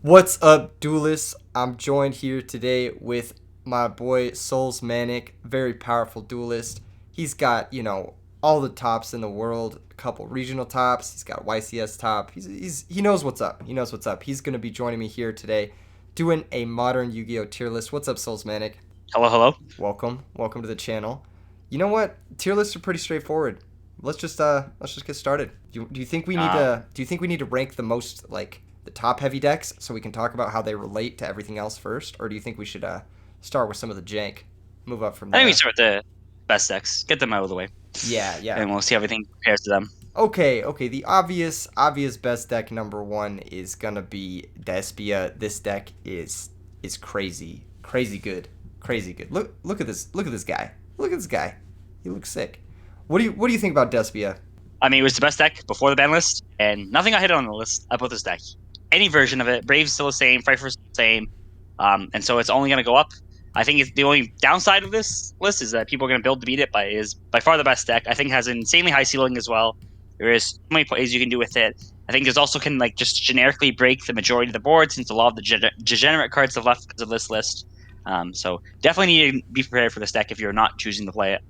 What's up, duelists? I'm joined here today with my boy Soulsmanic, very powerful duelist. He's got, all the tops in the world, a couple regional tops. He's got YCS top. He knows what's up. He knows what's up. He's gonna be joining me here today, doing a modern Yu-Gi-Oh tier list. What's up, Soulsmanic? Hello, hello. Welcome to the channel. You know what? Tier lists are pretty straightforward. Let's just get started. Do you think we need Um, to rank the most like the top heavy decks so we can talk about how they relate to everything else first, or do you think we should start with some of the jank, move up from I think we there? start with the best decks, get them out of the way, Yeah, yeah. and we'll see how everything compares to them. Okay. The obvious best deck number one is gonna be Despia. This deck is crazy good. Look at this guy. Look at this guy. He looks sick. What do you think about Despia? I mean, it was the best deck before the ban list, and nothing I hit on the list about this deck. Any version of it, Brave's still the same, Pfeiffer's the same, and so it's only going to go up. I think the only downside of this list is that people are going to build to beat it, but it is by far the best deck. I think it has an insanely high ceiling as well. There is so many plays you can do with it. I think there's also can like just generically break the majority of the board since a lot of the degenerate cards have left because of this list. So definitely need to be prepared for this deck if you're not choosing to play it.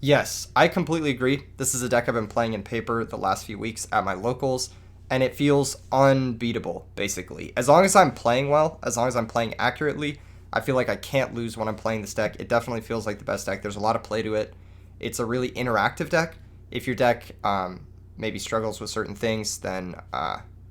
Yes, I completely agree. This is a deck I've been playing in paper the last few weeks at my locals, and it feels unbeatable, basically. As long as I'm playing well, as long as I'm playing accurately, I feel like I can't lose when I'm playing this deck. It definitely feels like the best deck. There's a lot of play to it. It's a really interactive deck. If your deck maybe struggles with certain things, then,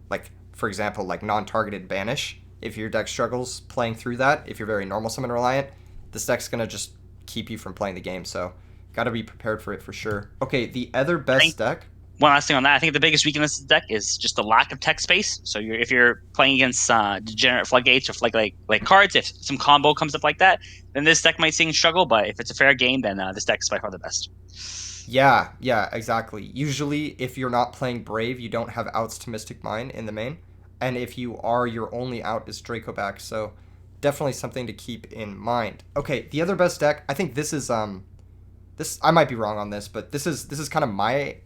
like, for example, like non-targeted banish, if your deck struggles playing through that, if you're very normal summon reliant, this deck's going to just keep you from playing the game. So got to be prepared for it for sure. Okay, the other I think best deck. one last thing on that, I think the biggest weakness of the deck is just the lack of tech space. So if you're playing against degenerate floodgates or like cards, if some combo comes up like that, then this deck might seem struggle. But if it's a fair game, then this deck is by far the best. Yeah, exactly. Usually, if you're not playing Brave, you don't have outs to Mystic Mine in the main. And if you are, your only out is Dracoback. So definitely something to keep in mind. Okay, the other best deck, I think this I might be wrong on this, but this is kind of my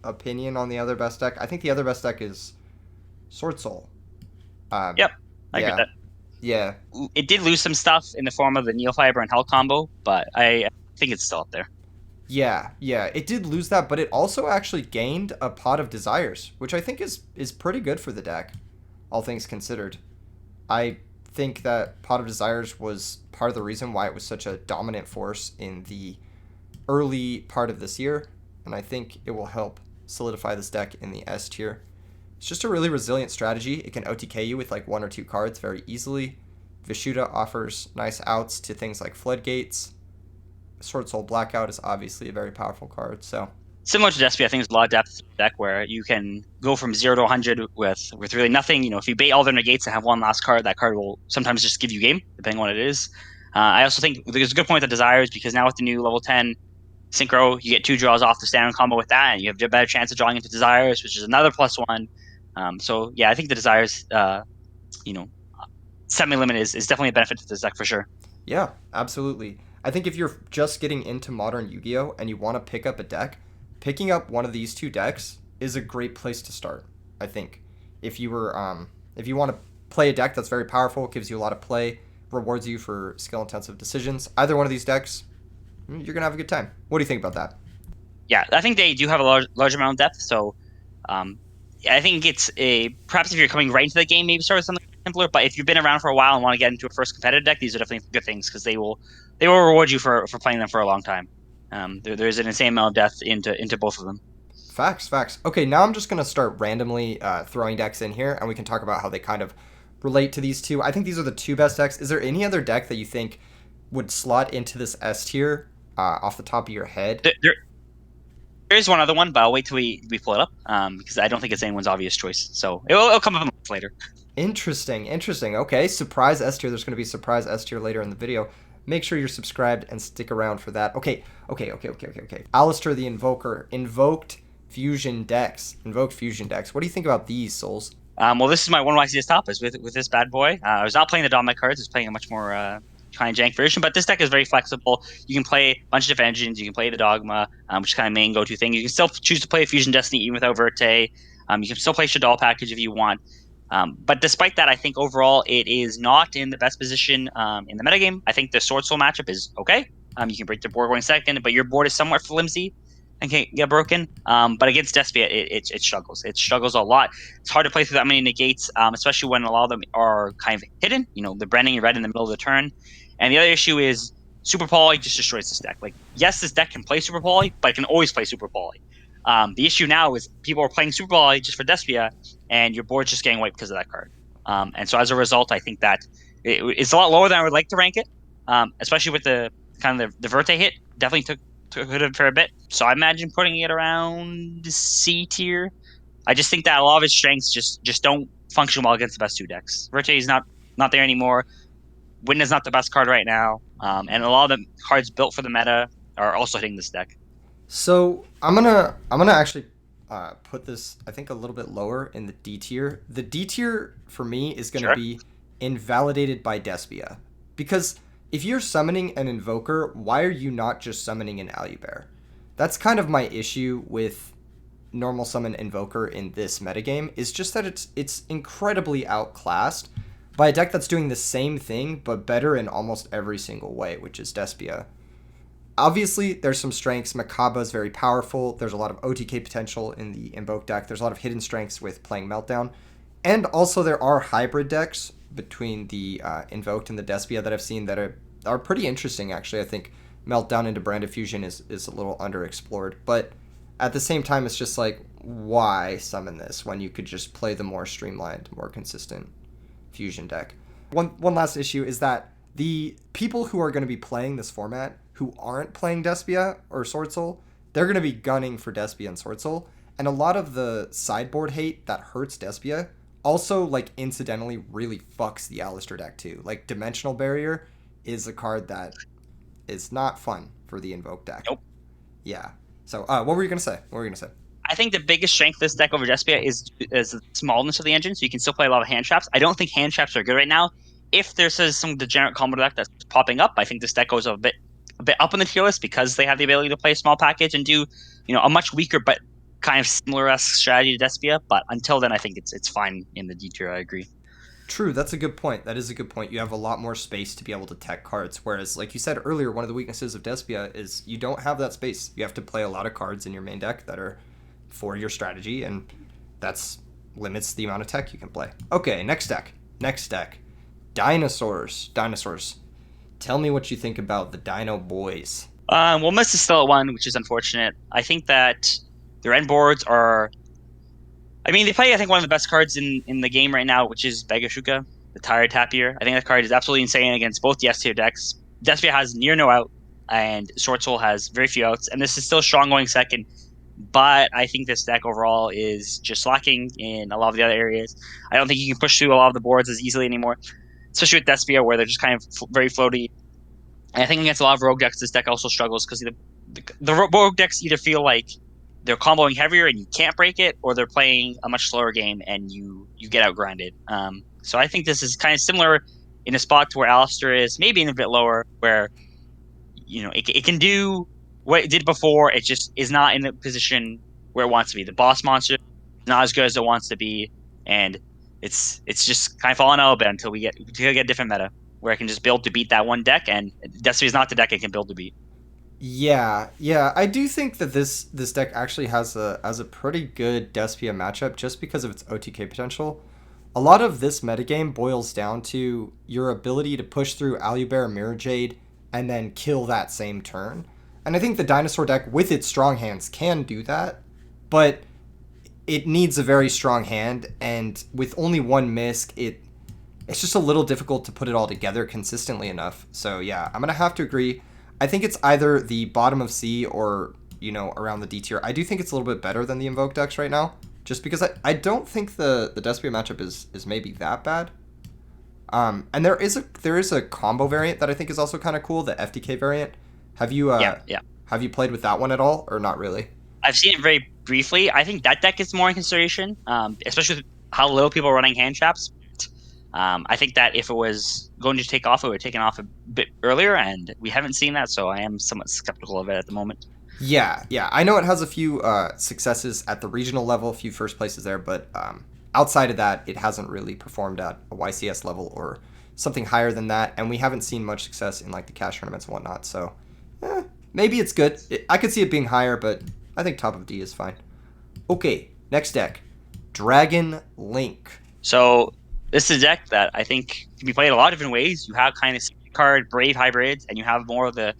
opinion on the other best deck. I think the other best deck is Sword Soul. Um, Yep, I agree with yeah, that. yeah, It did lose some stuff in the form of the Neofiber and Hell combo, but I think it's still up there. yeah. It did lose that, but it also actually gained a Pot of Desires, which I think is pretty good for the deck, all things considered. I think that Pot of Desires was part of the reason why it was such a dominant force in the early part of this year, and I think it will help solidify this deck in the S tier. It's just a really resilient strategy. It can OTK you with like one or two cards very easily. Vishuda offers nice outs to things like Floodgates. Sword Soul Blackout is obviously a very powerful card, so Similar to Despia, I think there's a lot of depth in the deck where you can go from 0 to 100 with really nothing. If you bait all their negates and have one last card, that card will sometimes just give you game, depending on what it is. I also think there's a good point with the desires because now with the new level 10 synchro, you get two draws off the standard combo with that, and you have a better chance of drawing into desires, which is another +1. So yeah, I think the desires, you know, semi limit is definitely a benefit to this deck for sure. yeah, absolutely. I think if you're just getting into modern Yu-Gi-Oh and you want to pick up a deck, picking up one of these two decks is a great place to start. I think if you want to play a deck that's very powerful, gives you a lot of play, rewards you for skill intensive decisions, either one of these decks, you're gonna have a good time. What do you think about that? Yeah, I think they do have a large amount of depth. So um, I think it's a perhaps if you're coming right into the game, maybe start with something simpler. But if you've been around for a while and want to get into a first competitive deck, these are definitely good things because they will reward you for playing them for a long time. There's an insane amount of depth into both of them. Facts. Okay, now I'm just gonna start randomly throwing decks in here, and we can talk about how they kind of relate to these two. I think these are the two best decks. Is there any other deck that you think would slot into this S tier off the top of your head? There is one other one, but I'll wait till we pull it up because I don't think it's anyone's obvious choice. So it'll come up later. Interesting. Okay, surprise S tier. There's gonna be surprise S tier later in the video. Make sure you're subscribed and stick around for that. Okay. Alistair the Invoker. Invoked Fusion decks. What do you think about these, Souls? Well, this is my one YCS top is with this bad boy. I was not playing the Dominant cards. I was playing a much more kind of jank version, but this deck is very flexible. You can play a bunch of different engines. You can play the Dogma, which is kind of main go-to thing. You can still choose to play a Fusion Destiny even without Verte. You can still play Shaddoll package if you want. But despite that, I think overall it is not in the best position in the metagame. I think the Sword Soul matchup is okay. You can break the board going second, but your board is somewhat flimsy and can get broken. But against Despia, it struggles. It struggles a lot. It's hard to play through that many negates, especially when a lot of them are kind of hidden. The branding red in the middle of the turn. And the other issue is Super Poly just destroys this deck. Like, yes, this deck can play Super Poly, but it can always play Super Poly. The issue now is people are playing Super Poly just for Despia, and your board's just getting wiped because of that card. And so as a result, I think that it's a lot lower than I would like to rank it, especially with the kind of the Verte hit. Definitely took it for a bit. So I imagine putting it around C tier. I just think that a lot of his strengths just don't function well against the best two decks. Verte is not there anymore. Wind is not the best card right now, and a lot of the cards built for the meta are also hitting this deck. So I'm gonna actually put this, I think, a little bit lower in the D tier. The D tier for me is gonna Sure. be invalidated by Despia, because if you're summoning an Invoker, why are you not just summoning an Alubear? That's kind of my issue with normal summon Invoker in this metagame, is just that it's incredibly outclassed by a deck that's doing the same thing but better in almost every single way, which is Despia. Obviously, there's some strengths. Makaba is very powerful. There's a lot of OTK potential in the Invoke deck. There's a lot of hidden strengths with playing Meltdown. And also, there are hybrid decks between the Invoked and the Despia that I've seen that are pretty interesting, actually. I think Meltdown into Branded Fusion is a little underexplored. But at the same time, it's just like, why summon this when you could just play the more streamlined, more consistent Fusion deck? One last issue is that the people who are going to be playing this format who aren't playing Despia or Sword Soul, they're going to be gunning for Despia and Sword Soul. And a lot of the sideboard hate that hurts Despia also, like, incidentally really fucks the Alistair deck too. Like, Dimensional Barrier is a card that is not fun for the Invoke deck. Nope. Yeah. So, what were you going to say? I think the biggest strength of this deck over Despia is the smallness of the engine, so you can still play a lot of hand traps. I don't think hand traps are good right now. If there's some degenerate combo deck that's popping up, I think this deck goes a bit up on the tier list because they have the ability to play a small package and do a much weaker but kind of similar-esque strategy to Despia. But until then, I think it's fine in the D tier. I agree. True, that's a good point. That is a good point. You have a lot more space to be able to tech cards, whereas, like you said earlier, one of the weaknesses of Despia is you don't have that space. You have to play a lot of cards in your main deck that are for your strategy, and that's limits the amount of tech you can play. Okay, next deck. Dinosaurs. Tell me what you think about the Dino Boys. Well, Mist is still at 1, which is unfortunate. I think that their end boards are. I mean, they play, I think, one of the best cards in the game right now, which is Begashuka, the Tired Tapier. I think that card is absolutely insane against both the S tier decks. Despia has near no out, and Sword Soul has very few outs, and this is still strong going second. But I think this deck overall is just lacking in a lot of the other areas. I don't think you can push through a lot of the boards as easily anymore, especially with Despia, where they're just kind of very floaty. And I think against a lot of rogue decks, this deck also struggles because the rogue decks either feel like they're comboing heavier and you can't break it, or they're playing a much slower game and you get outgrinded. So I think this is kind of similar in a spot to where Alistair is, maybe in a bit lower, where it can do what it did before. It just is not in the position where it wants to be. The boss monster is not as good as it wants to be, and it's just kind of falling out a bit until we get a different meta where I can just build to beat that one deck, and Destiny is not the deck I can build to beat. Yeah, I do think that this deck actually has a pretty good Despia matchup just because of its OTK potential. A lot of this metagame boils down to your ability to push through Alubear, Mirror Jade, and then kill that same turn. And I think the Dinosaur deck, with its strong hands, can do that, but it needs a very strong hand, and with only one misc, it's just a little difficult to put it all together consistently enough. So yeah, I'm going to have to agree. I think it's either the bottom of C or, around the D tier. I do think it's a little bit better than the Invoke decks right now, just because I don't think the Despia matchup is maybe that bad. And there is a combo variant that I think is also kind of cool, the FDK variant. Have you Yeah. Have you played with that one at all, or not really? I've seen it very briefly. I think that deck is more in consideration, especially with how little people are running hand traps. I think that if it was going to take off, it would have taken off a bit earlier, and we haven't seen that, so I am somewhat skeptical of it at the moment. Yeah. I know it has a few successes at the regional level, a few first places there, but outside of that, it hasn't really performed at a YCS level or something higher than that, and we haven't seen much success in like the cash tournaments and whatnot. So maybe it's good. I could see it being higher, but I think top of D is fine. Okay, next deck, Dragon Link. So this is a deck that I think can be played a lot of different ways. You have kind of card Brave hybrids, and you have more of the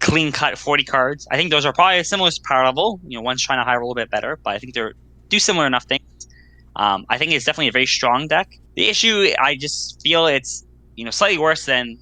clean cut 40 cards. I think those are probably a similar power level. One's trying to high roll a bit better, but I think they're do similar enough things. I think it's definitely a very strong deck. The issue, I just feel it's slightly worse than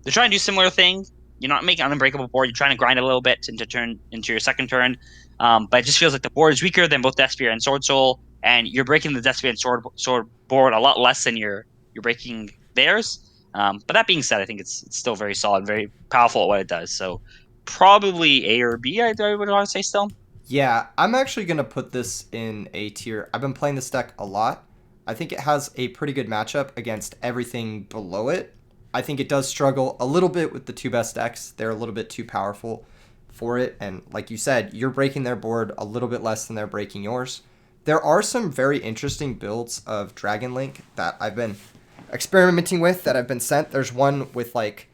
they're trying to do similar thing. You're not making an unbreakable board. You're trying to grind a little bit into your second turn. But it just feels like the board is weaker than both Despia and Sword Soul, and you're breaking the Despia and Sword board a lot less than you're breaking theirs. But that being said, I think it's still very solid, very powerful at what it does. So probably A or B, I would want to say still. Yeah, I'm actually going to put this in A tier. I've been playing this deck a lot. I think it has a pretty good matchup against everything below it. I think it does struggle a little bit with the two best decks. They're a little bit too powerful for it. And like you said, you're breaking their board a little bit less than they're breaking yours. There are some very interesting builds of Dragon Link that I've been experimenting with, that I've been sent. There's one with like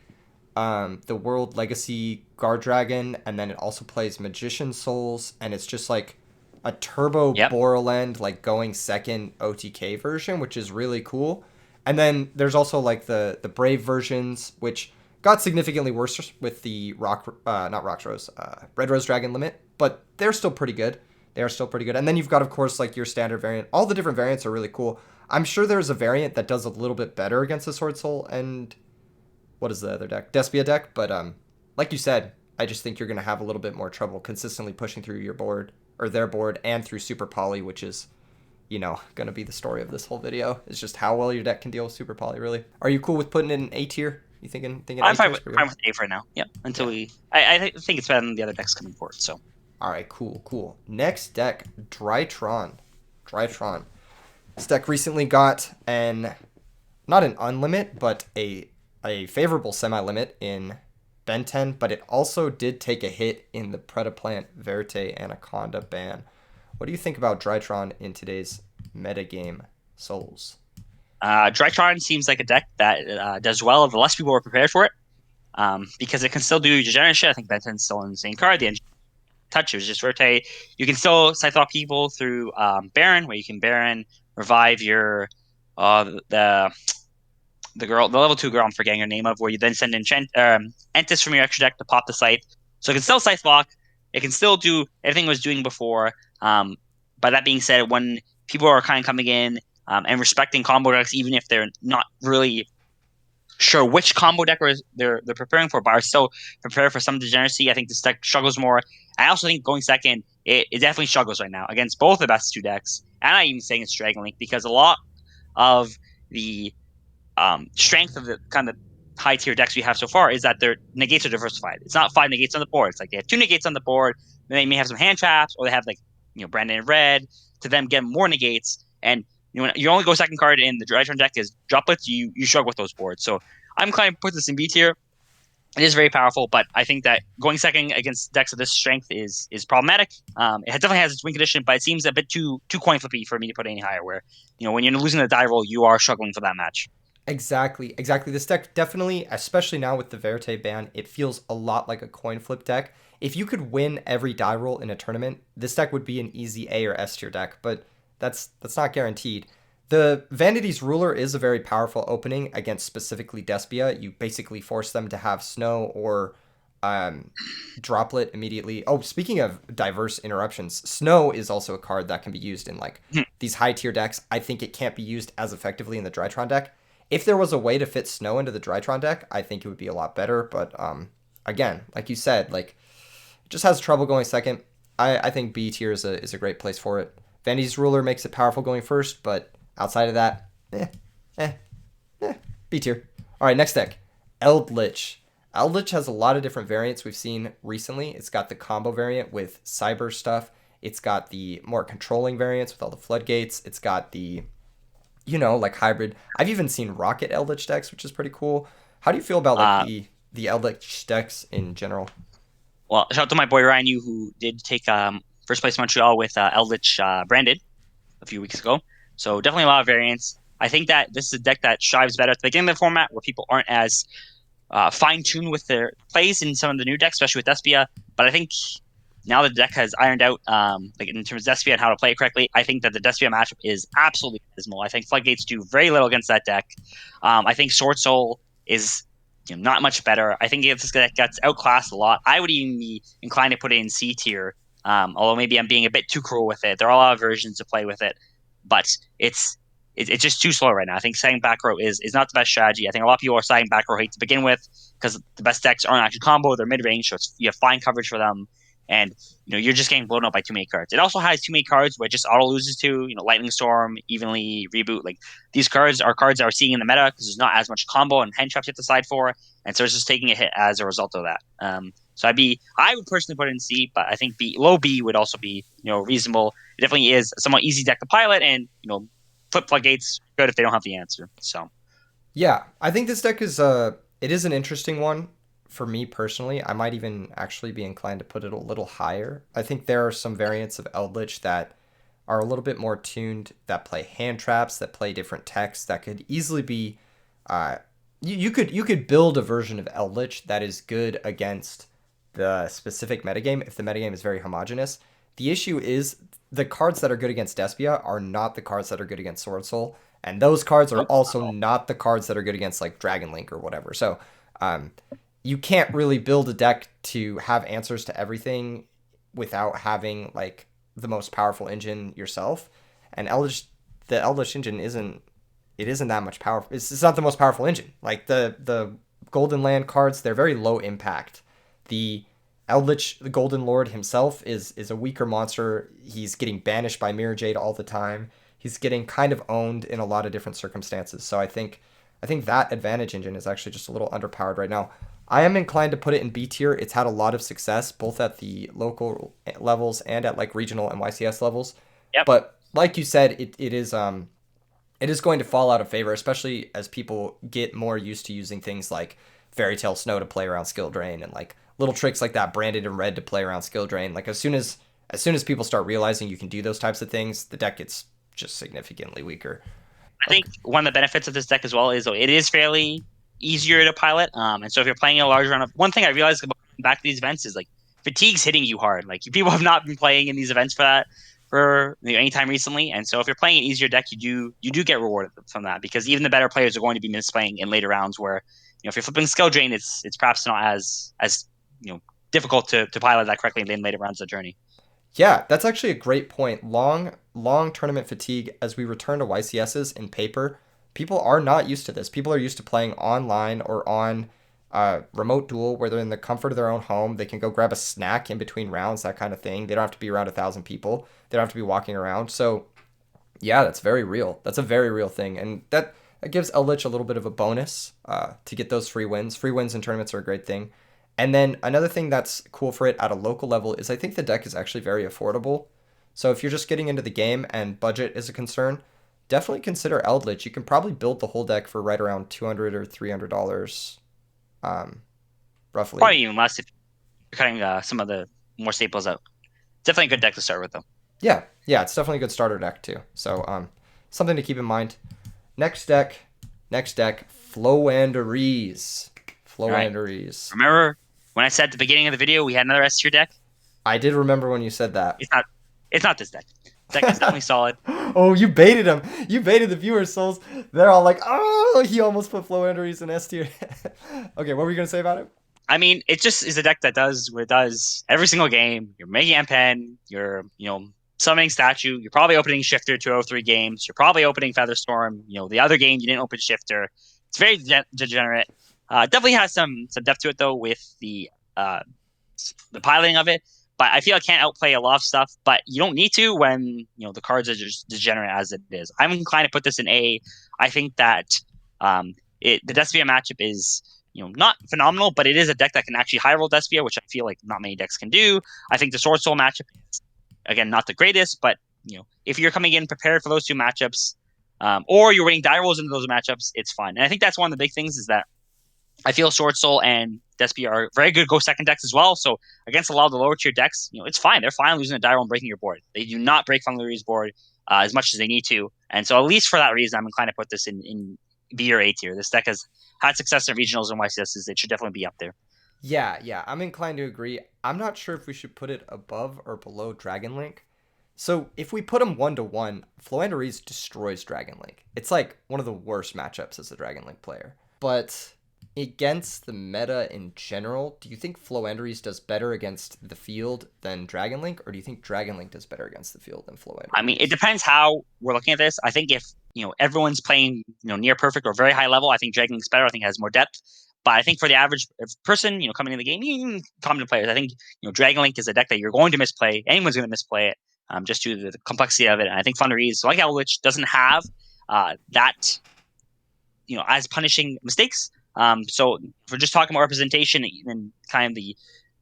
the World Legacy Guard Dragon, and then it also plays Magician Souls, and it's just like a turbo Borland, like going second OTK version, which is really cool. And then there's also like the Brave versions, which got significantly worse with the Red Rose Dragon limit, but they're still pretty good. They are still pretty good. And then you've got, of course, like your standard variant. All the different variants are really cool. I'm sure there's a variant that does a little bit better against the Sword Soul and what is the other deck? Despia deck. But like you said, I just think you're going to have a little bit more trouble consistently pushing through your board or their board and through Super Poly, which is, going to be the story of this whole video. It's just how well your deck can deal with Super Poly, really. Are you cool with putting it in A tier? You thinking I'm fine with A for now. Yeah, until I think it's better than the other decks coming forward. So. All right, cool. Next deck, Drytron. This deck recently got not an unlimit, but a favorable semi-limit in Ben 10, but it also did take a hit in the Predaplant Verte Anaconda ban. What do you think about Drytron in today's metagame, Souls? Drytron seems like a deck that does well if less people are prepared for it, because it can still do degenerate shit. I think Ben 10's still an insane card. The touch, it was just Verte. You can still Scythe people through Baron, where you can Baron revive your the level 2 girl I'm forgetting her name of, where you then send in Entis from your extra deck to pop the Scythe. So it can still Scythe block. It can still do everything it was doing before. But that being said, when people are kind of coming in and respecting combo decks, even if they're not really sure which combo deck they're preparing for, but are still prepared for some degeneracy, I think this deck struggles more. I also think going second, it definitely struggles right now against both the best two decks. And I'm even saying it's Dragon Link, because a lot of the strength of the kind of high tier decks we have so far is that their negates are diversified. It's not 5 negates on the board. It's like they have 2 negates on the board, then they may have some hand traps, or they have like Brandon in red to them get more negates. And when you only go second card in the Drytron deck is droplets, you struggle with those boards. So I'm kind of put this in B tier. It is very powerful, but I think that going second against decks of this strength is problematic. It definitely has its win condition, but it seems a bit too coin flippy for me to put any higher. Where when you're losing the die roll, you are struggling for that match. Exactly. This deck definitely, especially now with the Verte ban, it feels a lot like a coin flip deck. If you could win every die roll in a tournament, this deck would be an easy A or S tier deck, but that's not guaranteed. The Vanity's Ruler is a very powerful opening against specifically Despia. You basically force them to have Snow or Droplet immediately. Oh, speaking of diverse interruptions, Snow is also a card that can be used in like these high tier decks. I think it can't be used as effectively in the Drytron deck. If there was a way to fit Snow into the Drytron deck, I think it would be a lot better. But again, like you said, like it just has trouble going second. I think B tier is a great place for it. Vanity's Ruler makes it powerful going first, but outside of that, B tier. All right, next deck, Eldritch. Eldritch has a lot of different variants we've seen recently. It's got the combo variant with cyber stuff. It's got the more controlling variants with all the floodgates. It's got the, like hybrid. I've even seen Rocket Eldritch decks, which is pretty cool. How do you feel about like the Eldritch decks in general? Well, shout out to my boy Ryan, who did take first place in Montreal with Eldritch branded a few weeks ago. So definitely a lot of variance. I think that this is a deck that shives better at the beginning of the format, where people aren't as fine tuned with their plays in some of the new decks, especially with Despia. But I think now the deck has ironed out, like in terms of Despia and how to play it correctly, I think that the Despia matchup is absolutely dismal. I think Floodgates do very little against that deck. I think Sword Soul is not much better. I think if this deck gets outclassed a lot, I would even be inclined to put it in C tier. Although maybe I'm being a bit too cruel with it. There are a lot of versions to play with it, but it's just too slow right now. I think setting back row is not the best strategy. I think a lot of people are setting back row hate to begin with because the best decks aren't actually combo; they're mid range, so you have fine coverage for them, and you're just getting blown up by too many cards. It also has too many cards where it just auto loses to Lightning Storm, Evenly, Reboot. Like these cards are cards that we're seeing in the meta because there's not as much combo and hand traps you have to side for, and so it's just taking a hit as a result of that. So I would personally put it in C, but I think low B would also be reasonable. It definitely is a somewhat easy deck to pilot, and flip floodgates good if they don't have the answer. So Yeah, I think this deck is it is an interesting one for me personally. I might even actually be inclined to put it a little higher. I think there are some variants of Eldritch that are a little bit more tuned, that play hand traps, that play different techs, that could easily be you could build a version of Eldritch that is good against the specific metagame if the metagame is very homogenous. The issue is the cards that are good against Despia are not the cards that are good against Sword Soul, and those cards are nope. also not the cards that are good against like Dragon Link or whatever. So um, you can't really build a deck to have answers to everything without having like the most powerful engine yourself. And the Eldritch engine isn't that much powerful. It's not the most powerful engine. Like the Golden Land cards, they're very low impact. The Eldritch, the Golden Lord himself, is a weaker monster. He's getting banished by Mirror Jade all the time. He's getting kind of owned in a lot of different circumstances. So I think that advantage engine is actually just a little underpowered right now. I am inclined to put it in B tier. It's had a lot of success both at the local levels and at like regional and YCS levels. Yep. But like you said, it is going to fall out of favor, especially as people get more used to using things like Fairy Tale Snow to play around skill drain and like little tricks like that branded in red to play around skill drain. Like as soon as people start realizing you can do those types of things, the deck gets just significantly weaker. I think Okay. one of the benefits of this deck as well is it is fairly easier to pilot. And so if you're playing a large run of one thing I realized about back to these events is like fatigue's hitting you hard. Like people have not been playing in these events for any time recently. And so if you're playing an easier deck, you do get rewarded from that because even the better players are going to be misplaying in later rounds where if you're flipping skill drain, it's perhaps not as difficult to pilot that correctly in later rounds of the journey. Yeah, that's actually a great point. Long tournament fatigue as we return to YCSs in paper. People are not used to this. People are used to playing online or on remote duel where they're in the comfort of their own home. They can go grab a snack in between rounds, that kind of thing. They don't have to be around 1,000 people. They don't have to be walking around. So yeah, that's very real. That's a very real thing, and that gives Eldritch a little bit of a bonus to get those free wins. Free wins in tournaments are a great thing. And then another thing that's cool for it at a local level is I think the deck is actually very affordable. So if you're just getting into the game and budget is a concern, definitely consider Eldritch. You can probably build the whole deck for right around $200 or $300, um, roughly. Probably even less if you're cutting some of the more staples out. Definitely a good deck to start with though. Yeah, yeah, it's definitely a good starter deck too. So something to keep in mind. Next deck, Floanderies. All right. Floanderies. Remember when I said at the beginning of the video we had another S tier deck? I did remember when you said that. It's not this deck. Deck is definitely solid. Oh, you baited him. You baited the viewers, Souls. They're all like, oh, he almost put Floanderies in S tier. Okay, what were you going to say about it? I mean, it just is a deck that does what it does every single game. You're making M-Pen, you're, summoning Statue, you're probably opening Shifter 203 games, you're probably opening Featherstorm. The other game you didn't open Shifter. It's very degenerate. Definitely has some depth to it though with the piloting of it. But I feel I can't outplay a lot of stuff. But you don't need to when the cards are just degenerate as it is. I'm inclined to put this in A. I think that the Despia matchup is not phenomenal, but it is a deck that can actually high roll Despia, which I feel like not many decks can do. I think the Sword Soul matchup is again not the greatest, but if you're coming in prepared for those two matchups, or you're winning die rolls into those matchups, it's fine. And I think that's one of the big things is that I feel Sword Soul and Despia are very good go second decks as well. So against a lot of the lower tier decks, it's fine. They're fine losing a die roll and breaking your board. They do not break Fungari's board. as much as they need to. And so at least for that reason, I'm inclined to put this in B or A tier. This deck has had success in regionals and YCSs. It should definitely be up there. Yeah, I'm inclined to agree. I'm not sure if we should put it above or below Dragon Link. So if we put them 1-to-1, Floandrees destroys Dragon Link. It's like one of the worst matchups as a Dragon Link player. But against the meta in general, do you think Floandrees does better against the field than Dragon Link, or do you think Dragon Link does better against the field than I mean, it Floandrees? depends how we're looking at this. I think if everyone's playing near perfect or very high level, I think Dragon Link's better. I think it has more depth. But I think for the average person, coming in the game, even common players, I think Dragon Link is a deck that you're going to misplay. Anyone's going to misplay it, just due to the complexity of it. And I think Thunderees, like Elvish, doesn't have that as punishing mistakes. So if we're just talking about representation and kind of the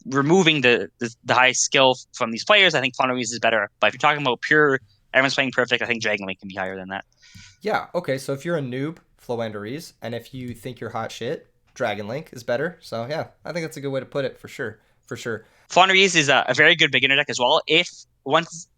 removing the high skill from these players, I think Thunderees is better. But if you're talking about pure everyone's playing perfect, I think Dragon Link can be higher than that. Yeah, okay, so if you're a noob, Floandrees, and if you think you're hot shit, Dragon Link is better. So yeah, I think that's a good way to put it for sure. For sure. Thunderees is a very good beginner deck as well. If once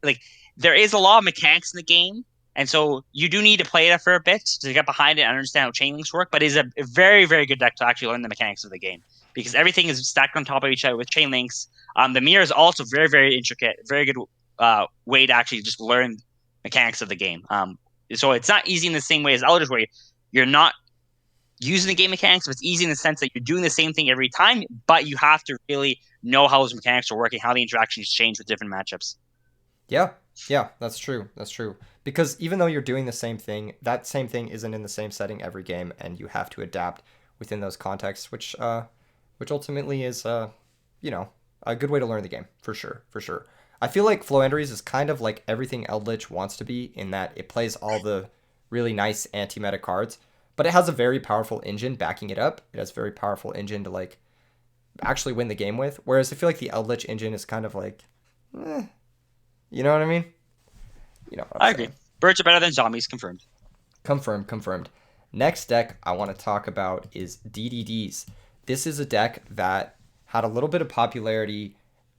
there is a lot of mechanics in the game, and so you do need to play it for a bit to get behind it and understand how chain links work. But it's a very, very good deck to actually learn the mechanics of the game because everything is stacked on top of each other with chain links. The mirror is also very, very intricate, very good way to actually just learn mechanics of the game. So it's not easy in the same way as Eldritch, where you're not using the game mechanics, but it's easy in the sense that you're doing the same thing every time, but you have to really know how those mechanics are working, how the interactions change with different matchups. Yeah, that's true. That's true. Because even though you're doing the same thing, that same thing isn't in the same setting every game, and you have to adapt within those contexts, which ultimately is a good way to learn the game for sure, for sure. I feel like Floandrees is kind of like everything Eldritch wants to be in that it plays all the really nice anti-meta cards, but it has a very powerful engine backing it up. It has a very powerful engine to like actually win the game with. Whereas I feel like the Eldritch engine is kind of like, you know what I mean? You know what I'm I agree. saying. Birds are better than zombies, confirmed. Confirmed, confirmed. Next deck I want to talk about is DDDs. This is a deck that had a little bit of popularity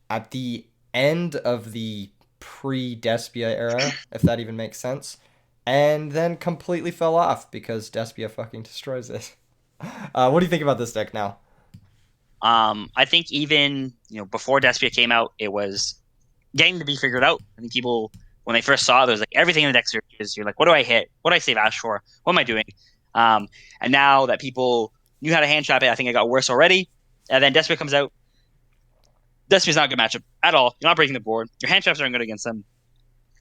at the end of the pre-Despia era, if that even makes sense, and then completely fell off because Despia fucking destroys it. What do you think about this deck now? I think even before Despia came out, it was getting to be figured out. I think people when they first saw it, there was like everything in the deck series. You're like, what do I hit? What do I save Ash for? What am I doing? And now that people knew how to hand trap it, I think it got worse already. And then Despia comes out. Despia's not a good matchup at all. You're not breaking the board. Your hand traps aren't good against them.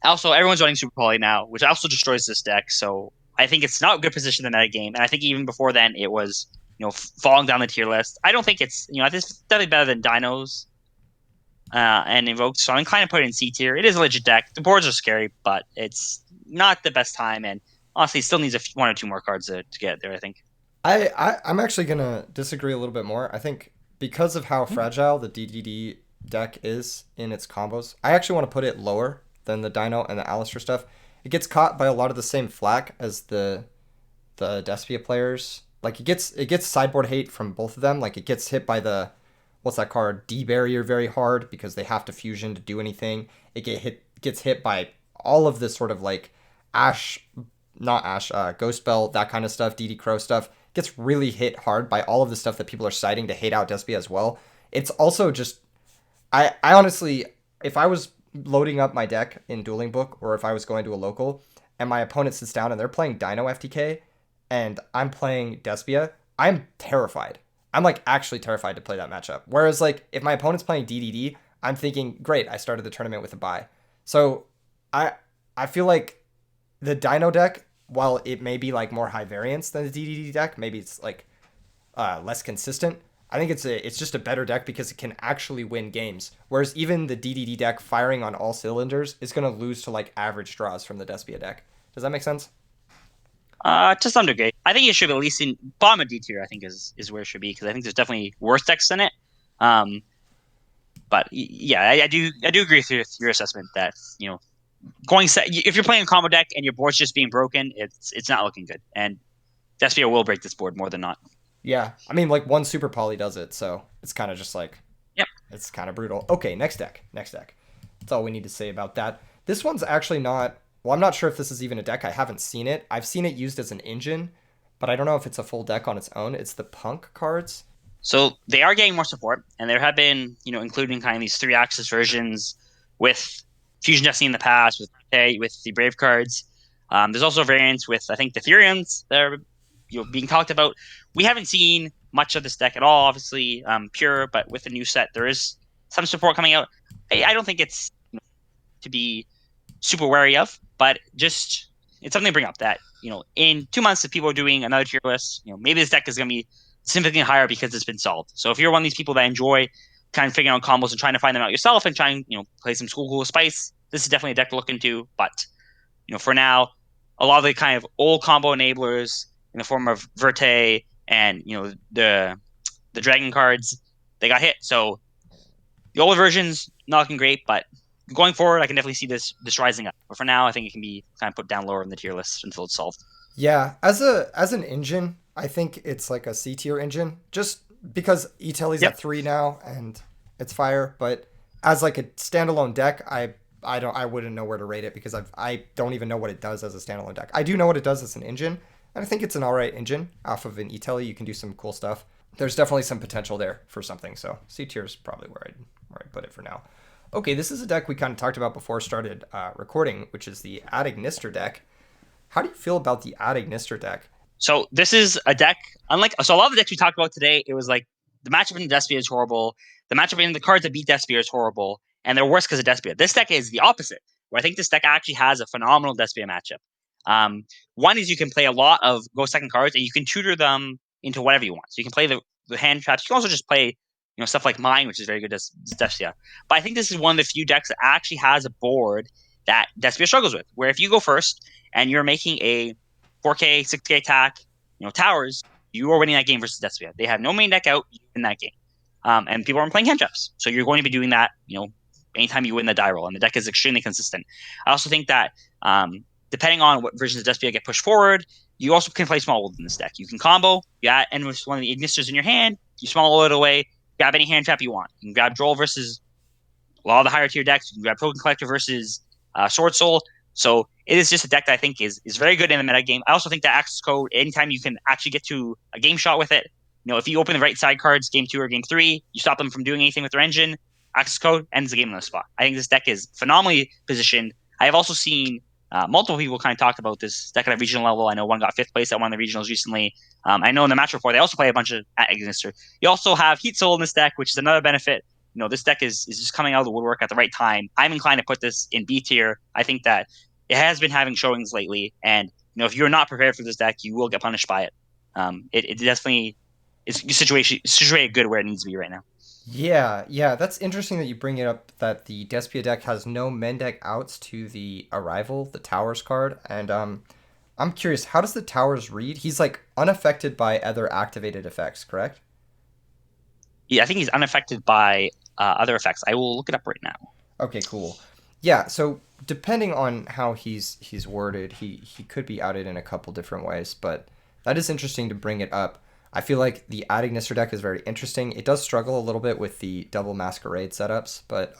Also, everyone's running Super Poly now, which also destroys this deck. So I think it's not a good position in the meta game. And I think even before then, it was falling down the tier list. I don't think it's it's definitely better than Dinos and Invoked. So I'm inclined to put it in C tier. It is a legit deck. The boards are scary, but it's not the best time. And honestly, it still needs one or two more cards to get there, I think. I'm actually gonna disagree a little bit more. I think because of how fragile the DDD deck is in its combos, I actually want to put it lower than the Dino and the Alistair stuff. It gets caught by a lot of the same flack as the Despia players. Like it gets sideboard hate from both of them. Like it gets hit by the what's that card? D barrier very hard because they have to fusion to do anything. Gets hit by all of this sort of like Ash, not Ash, Ghost Bell, that kind of stuff, DD Crow stuff. Gets really hit hard by all of the stuff that people are citing to hate out Despia as well. It's also just I honestly, if I was loading up my deck in Dueling Book or if I was going to a local and my opponent sits down and they're playing Dino FTK and I'm playing Despia, I'm terrified. I'm like actually terrified to play that matchup. Whereas like if my opponent's playing DDD, I'm thinking, great, I started the tournament with a bye. So I I feel like the Dino deck, while it may be like more high variance than the DDD deck, maybe it's like less consistent. I think it's just a better deck because it can actually win games. Whereas even the DDD deck firing on all cylinders is going to lose to like average draws from the Despia deck. Does that make sense? To some degree, I think it should be at least in bottom of D tier. I think is where it should be because I think there's definitely worse decks than it. Um, but yeah, I do agree with your assessment that if you're playing a combo deck and your board's just being broken, it's not looking good. And Despia will break this board more than not. Yeah. I mean, like one super poly does it, so it's kind of just like Yep. it's kind of brutal. Okay, next deck. Next deck. That's all we need to say about that. This one's actually not well, I'm not sure if this is even a deck. I haven't seen it. I've seen it used as an engine, but I don't know if it's a full deck on its own. It's the Punk cards. So they are getting more support, and there have been, including kind of these 3-axis versions with Fusion Destiny in the past, with the Brave cards. There's also variants with, I think, the Therians that are being talked about. We haven't seen much of this deck at all, obviously, pure, but with the new set, there is some support coming out. I don't think it's to be super wary of, but just it's something to bring up that, in 2 months, if people are doing another tier list, maybe this deck is going to be significantly higher because it's been solved. So if you're one of these people that enjoy kind of figuring out combos and trying to find them out yourself and trying, play some cool spice, this is definitely a deck to look into. But, for now, a lot of the kind of old combo enablers in the form of Verte and, the Dragon cards, they got hit. So the old version's not looking great, but going forward, I can definitely see this rising up. But for now, I think it can be kind of put down lower in the tier list until it's solved. Yeah, as an engine, I think it's like a C tier engine, just because E-Telly's Yep. at 3 now and it's fire. But as like a standalone deck, I wouldn't know where to rate it because I don't even know what it does as a standalone deck. I do know what it does as an engine, and I think it's an alright engine. Off of an E-Telly, you can do some cool stuff. There's definitely some potential there for something. So C tier is probably where I'd put it for now. Okay, this is a deck we kind of talked about before I started recording, which is the Adignister deck. How do you feel about the Adignister deck? So this is a deck, so a lot of the decks we talked about today, it was like the matchup in Despia is horrible. The matchup in the cards that beat Despia is horrible, and they're worse because of Despia. This deck is the opposite, where I think this deck actually has a phenomenal Despia matchup. One is you can play a lot of Go Second cards, and you can tutor them into whatever you want. So you can play the hand traps. You can also just play, stuff like Mine, which is very good as Despia. But I think this is one of the few decks that actually has a board that Despia struggles with, where if you go first and you're making a 4K, 6K attack, towers, you are winning that game versus Despia. They have no main deck out in that game. And people aren't playing hand traps. So you're going to be doing that, anytime you win the die roll. And the deck is extremely consistent. I also think that depending on what versions of Despia get pushed forward, you also can play small world in this deck. You can combo, and with one of the Ignisters in your hand, you small world it away, grab any hand trap you want. You can grab Droll versus a lot of the higher tier decks. You can grab Token Collector versus Sword Soul. So it is just a deck that I think is very good in the meta game. I also think that Access Code, anytime you can actually get to a game shot with it, if you open the right side cards, game 2 or game 3, you stop them from doing anything with their engine, Access Code ends the game on the spot. I think this deck is phenomenally positioned. I have also seen multiple people kind of talk about this deck at a regional level. I know one got 5th place at one of the regionals recently. I know in the match report, they also play a bunch of at Ignister. You also have Heat Soul in this deck, which is another benefit. This deck is just coming out of the woodwork at the right time. I'm inclined to put this in B tier. I think that it has been having showings lately, and if you're not prepared for this deck, you will get punished by it. It definitely is situated good where it needs to be right now. Yeah, that's interesting that you bring it up that the Despia deck has no men deck outs to the Arrival, the Towers card, and I'm curious, how does the Towers read? He's like unaffected by other activated effects, correct? Yeah, I think he's unaffected by other effects. I will look it up right now. Okay, cool. Yeah, so depending on how he's worded, he could be outed in a couple different ways, but that is interesting to bring it up. I feel like the Adignister deck is very interesting. It does struggle a little bit with the double masquerade setups, but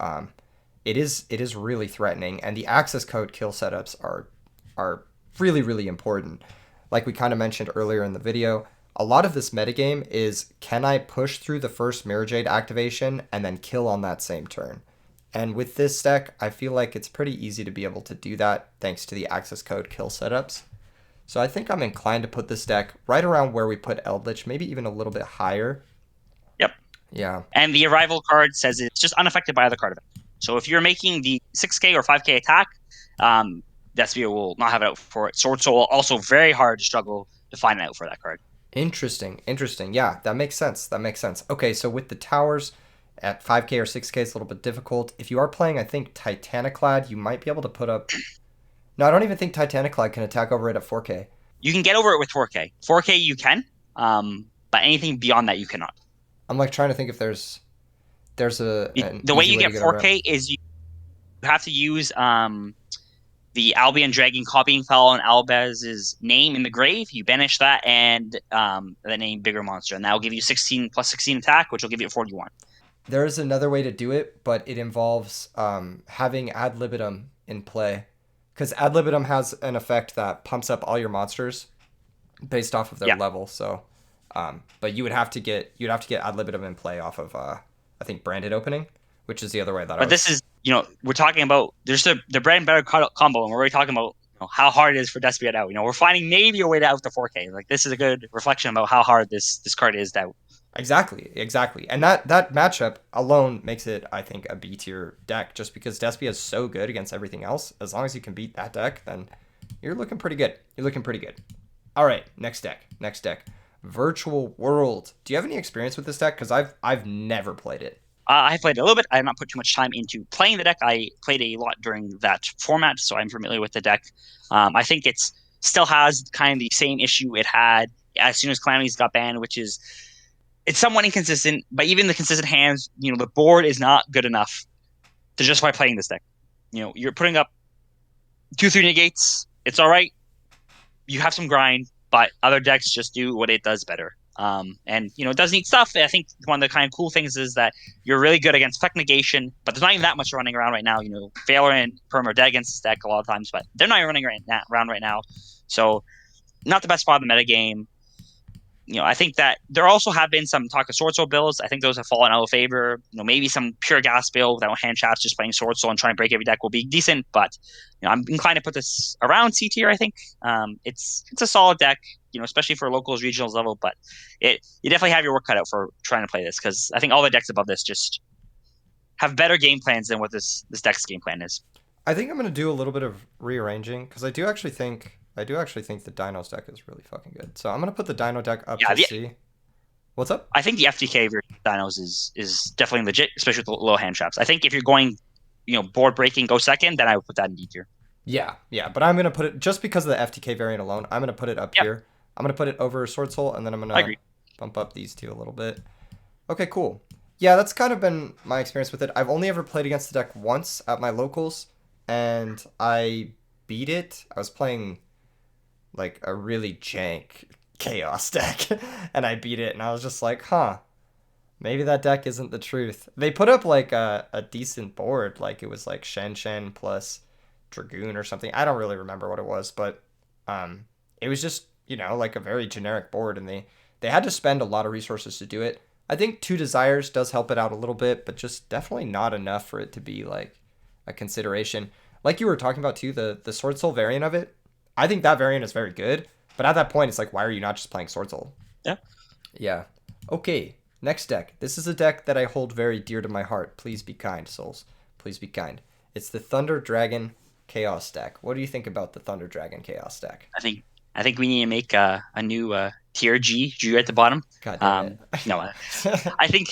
it is really threatening, and the access code kill setups are really important. Like we kind of mentioned earlier in the video, a lot of this metagame is can I push through the first Mirror Jade activation and then kill on that same turn? And with this deck, I feel like it's pretty easy to be able to do that thanks to the access code kill setups. So I think I'm inclined to put this deck right around where we put Eldritch, maybe even a little bit higher. Yep. Yeah. And the Arrival card says it's just unaffected by other card effects. So if you're making the 6K or 5K attack, Despia will not have it out for it. Sword Soul also very hard to struggle to find out for that card. Interesting. Yeah, that makes sense. Okay, so with the towers at 5K or 6K, it's a little bit difficult. If you are playing, I think, Titaniclad, you might be able to put up... No, I don't even think Titaniclad can attack over it at 4K. You can get over it with 4K. 4K you can, but anything beyond that you cannot. I'm like trying to think if there's the way you get 4K is you have to use the Albion Dragon copying file on Albez's name in the grave. You banish that and the name Bigger Monster, and that will give you 16 plus 16 attack, which will give you a 41. There is another way to do it, but it involves having ad libitum in play, because ad libitum has an effect that pumps up all your monsters based off of their Yeah. level. So, but you'd have to get ad libitum in play off of I think branded opening, which is the other way that I But was. this is, we're talking about there's the bread and butter combo, and we're already talking about how hard it is for Despia out. We're finding maybe a way to out the 4K. Like this is a good reflection about how hard this card is to out. Exactly. And that matchup alone makes it, I think, a B tier deck, just because Despia is so good against everything else. As long as you can beat that deck, then you're looking pretty good. All right, next deck. Virtual World. Do you have any experience with this deck? Because I've never played it. I played a little bit. I have not put too much time into playing the deck. I played a lot during that format, so I'm familiar with the deck. I think it still has kind of the same issue it had as soon as Calamities got banned, which is it's somewhat inconsistent. But even the consistent hands, the board is not good enough to justify playing this deck. You're putting up 2-3 negates. It's all right. You have some grind, but other decks just do what it does better. And it does neat stuff. I think one of the kind of cool things is that you're really good against effect negation, but there's not even that much running around right now. Failure and Perm are dead against this deck a lot of times, but they're not even running around right now. So not the best spot of the metagame. I think that there also have been some talk of Sword Soul builds. I think those have fallen out of favor. Maybe some pure gas build without hand traps, just playing Sword Soul and trying to break every deck will be decent. But I'm inclined to put this around C tier. I think it's a solid deck, especially for locals, regionals level. But you definitely have your work cut out for trying to play this, because I think all the decks above this just have better game plans than what this deck's game plan is. I think I'm gonna do a little bit of rearranging because I do actually think the Dinos deck is really fucking good. So I'm gonna put the Dino deck up to C. What's up? I think the FTK version of Dinos is definitely legit, especially with the low hand traps. I think if you're going, board breaking, go second, then I would put that in D tier. Yeah. But I'm gonna put it just because of the FTK variant alone. I'm gonna put it up here. I'm gonna put it over Sword Soul, and then I'm gonna bump up these two a little bit. Okay, cool. Yeah, that's kind of been my experience with it. I've only ever played against the deck once at my locals, and I beat it. I was playing like a really jank chaos deck, and I beat it, and I was just like, maybe that deck isn't the truth. They put up like a decent board, like it was like Shen plus Dragoon or something. I don't really remember what it was, but it was just, like a very generic board, and they had to spend a lot of resources to do it. I think Two Desires does help it out a little bit, but just definitely not enough for it to be like a consideration. Like you were talking about too, the Sword Soul variant of it, I think that variant is very good, but at that point it's like, why are you not just playing Sword Soul? Yeah. Okay, next deck. This is a deck that I hold very dear to my heart. Please be kind, souls. Please be kind. It's the Thunder Dragon Chaos deck. What do you think about the Thunder Dragon Chaos deck? I think we need to make a new tier G at the bottom. God damn it. No, I think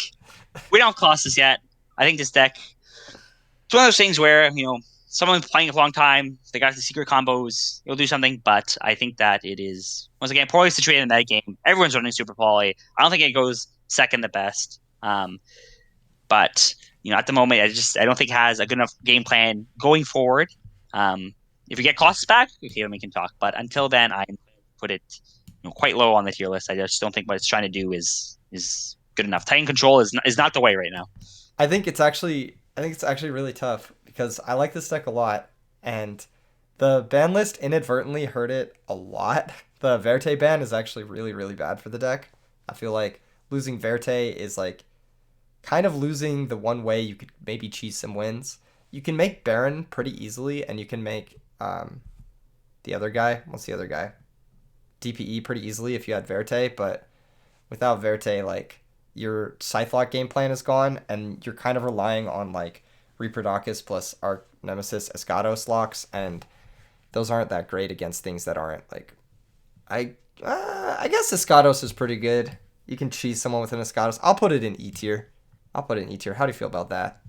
we don't cost this yet. I think this deck, it's one of those things where, someone's playing a long time, they got the secret combos, it'll do something, but I think that it is, once again, poorly situated in that game. Everyone's running Super Poly. I don't think it goes second the best. But, at the moment, I don't think it has a good enough game plan going forward. If we get costs back, okay, then we can talk. But until then, I put it quite low on the tier list. I just don't think what it's trying to do is good enough. Titan Control is not the way right now. I think it's actually really tough because I like this deck a lot, and the ban list inadvertently hurt it a lot. The Verte ban is actually really, really bad for the deck. I feel like losing Verte is like kind of losing the one way you could maybe cheese some wins. You can make Baron pretty easily, and you can make the other guy. What's the other guy? DPE pretty easily if you had Verte, but without Verte, like your Scythelock game plan is gone, and you're kind of relying on like Reaperdocus plus Arch Nemesis Escados locks, and those aren't that great against things that aren't like. I guess Escados is pretty good. You can cheese someone with an Escados. I'll put it in E tier. How do you feel about that?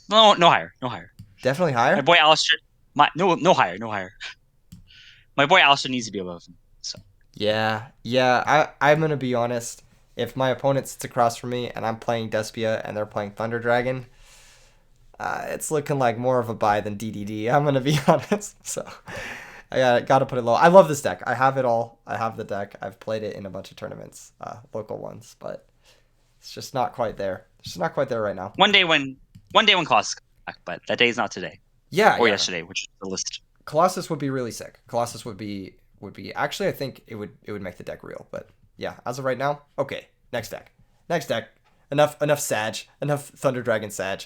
No higher. Definitely higher. My boy Alistair, no higher. My boy Alistair needs to be above him. So yeah. I'm gonna be honest. If my opponent sits across from me and I'm playing Despia and they're playing Thunder Dragon, it's looking like more of a buy than DDD. I'm gonna be honest. So I gotta put it low. I love this deck. I have it all. I have the deck. I've played it in a bunch of tournaments, local ones, but it's just not quite there. It's just not quite there right now. One day when costs come back, but that day is not today. Yeah, or yeah. yesterday, which is the list. Colossus would be really sick. Colossus would be actually I think it would make the deck real. But yeah, as of right now, okay. Next deck. Next deck. Enough Sag. Enough Thunder Dragon Sag.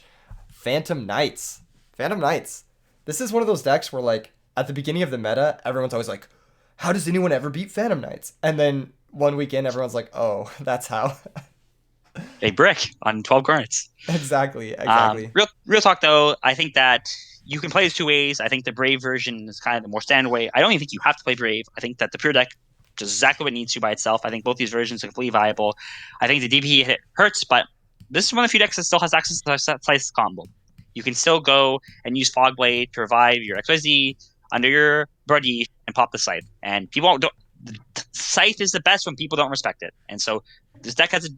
Phantom Knights. Phantom Knights. This is one of those decks where like at the beginning of the meta, everyone's always like, how does anyone ever beat Phantom Knights? And then one weekend everyone's like, oh, that's how. A brick on 12 garnets. Exactly, exactly. Real talk though, I think that you can play this two ways. I think the Brave version is kind of the more standard way. I don't even think you have to play Brave. I think that the pure deck does exactly what it needs to by itself. I think both these versions are completely viable. I think the DP hit hurts, but this is one of the few decks that still has access to the Slice combo. You can still go and use Fogblade to revive your XYZ under your Birdie and pop the Scythe. And people don't. Scythe is the best when people don't respect it. And so this deck has a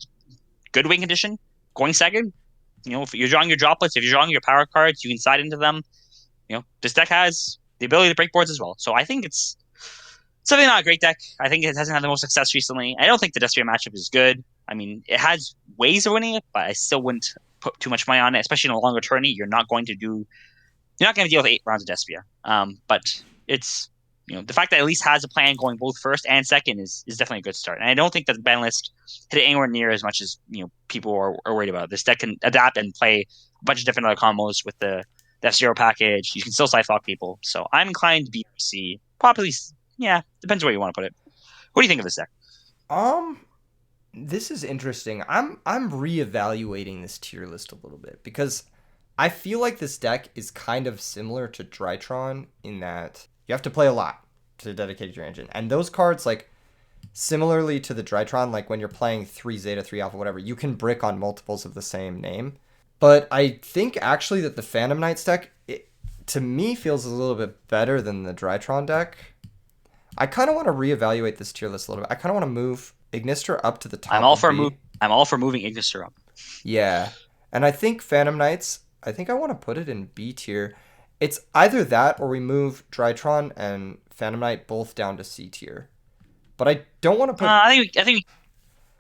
good win condition. Going second, if you're drawing your droplets, if you're drawing your power cards, you can side into them. This deck has the ability to break boards as well. So I think it's something not a great deck. I think it hasn't had the most success recently. I don't think the Despia matchup is good. I mean, it has ways of winning it, but I still wouldn't put too much money on it, especially in a longer tourney. You're not going to deal with 8 rounds of Despia. But it's the fact that it at least has a plan going both first and second is definitely a good start. And I don't think that the ban list hit it anywhere near as much as people are worried about. This deck can adapt and play a bunch of different other combos with the F-Zero package. You can still Cypher people. So I'm inclined to be C. Probably, yeah, depends where you want to put it. What do you think of this deck? Um, this is interesting. I'm reevaluating this tier list a little bit because I feel like this deck is kind of similar to Drytron in that you have to play a lot to dedicate your engine. And those cards, like, similarly to the Drytron, like when you're playing 3 Zeta, 3 Alpha, whatever, you can brick on multiples of the same name. But I think actually that the Phantom Knights deck, to me, feels a little bit better than the Drytron deck. I kind of want to reevaluate this tier list a little bit. I kind of want to move Ignister up to the top of B. I'm all for moving Ignister up. Yeah. And I think Phantom Knights, I think I want to put it in B tier. It's either that or we move Drytron and Phantom Knight both down to C tier. But I don't want to put. I think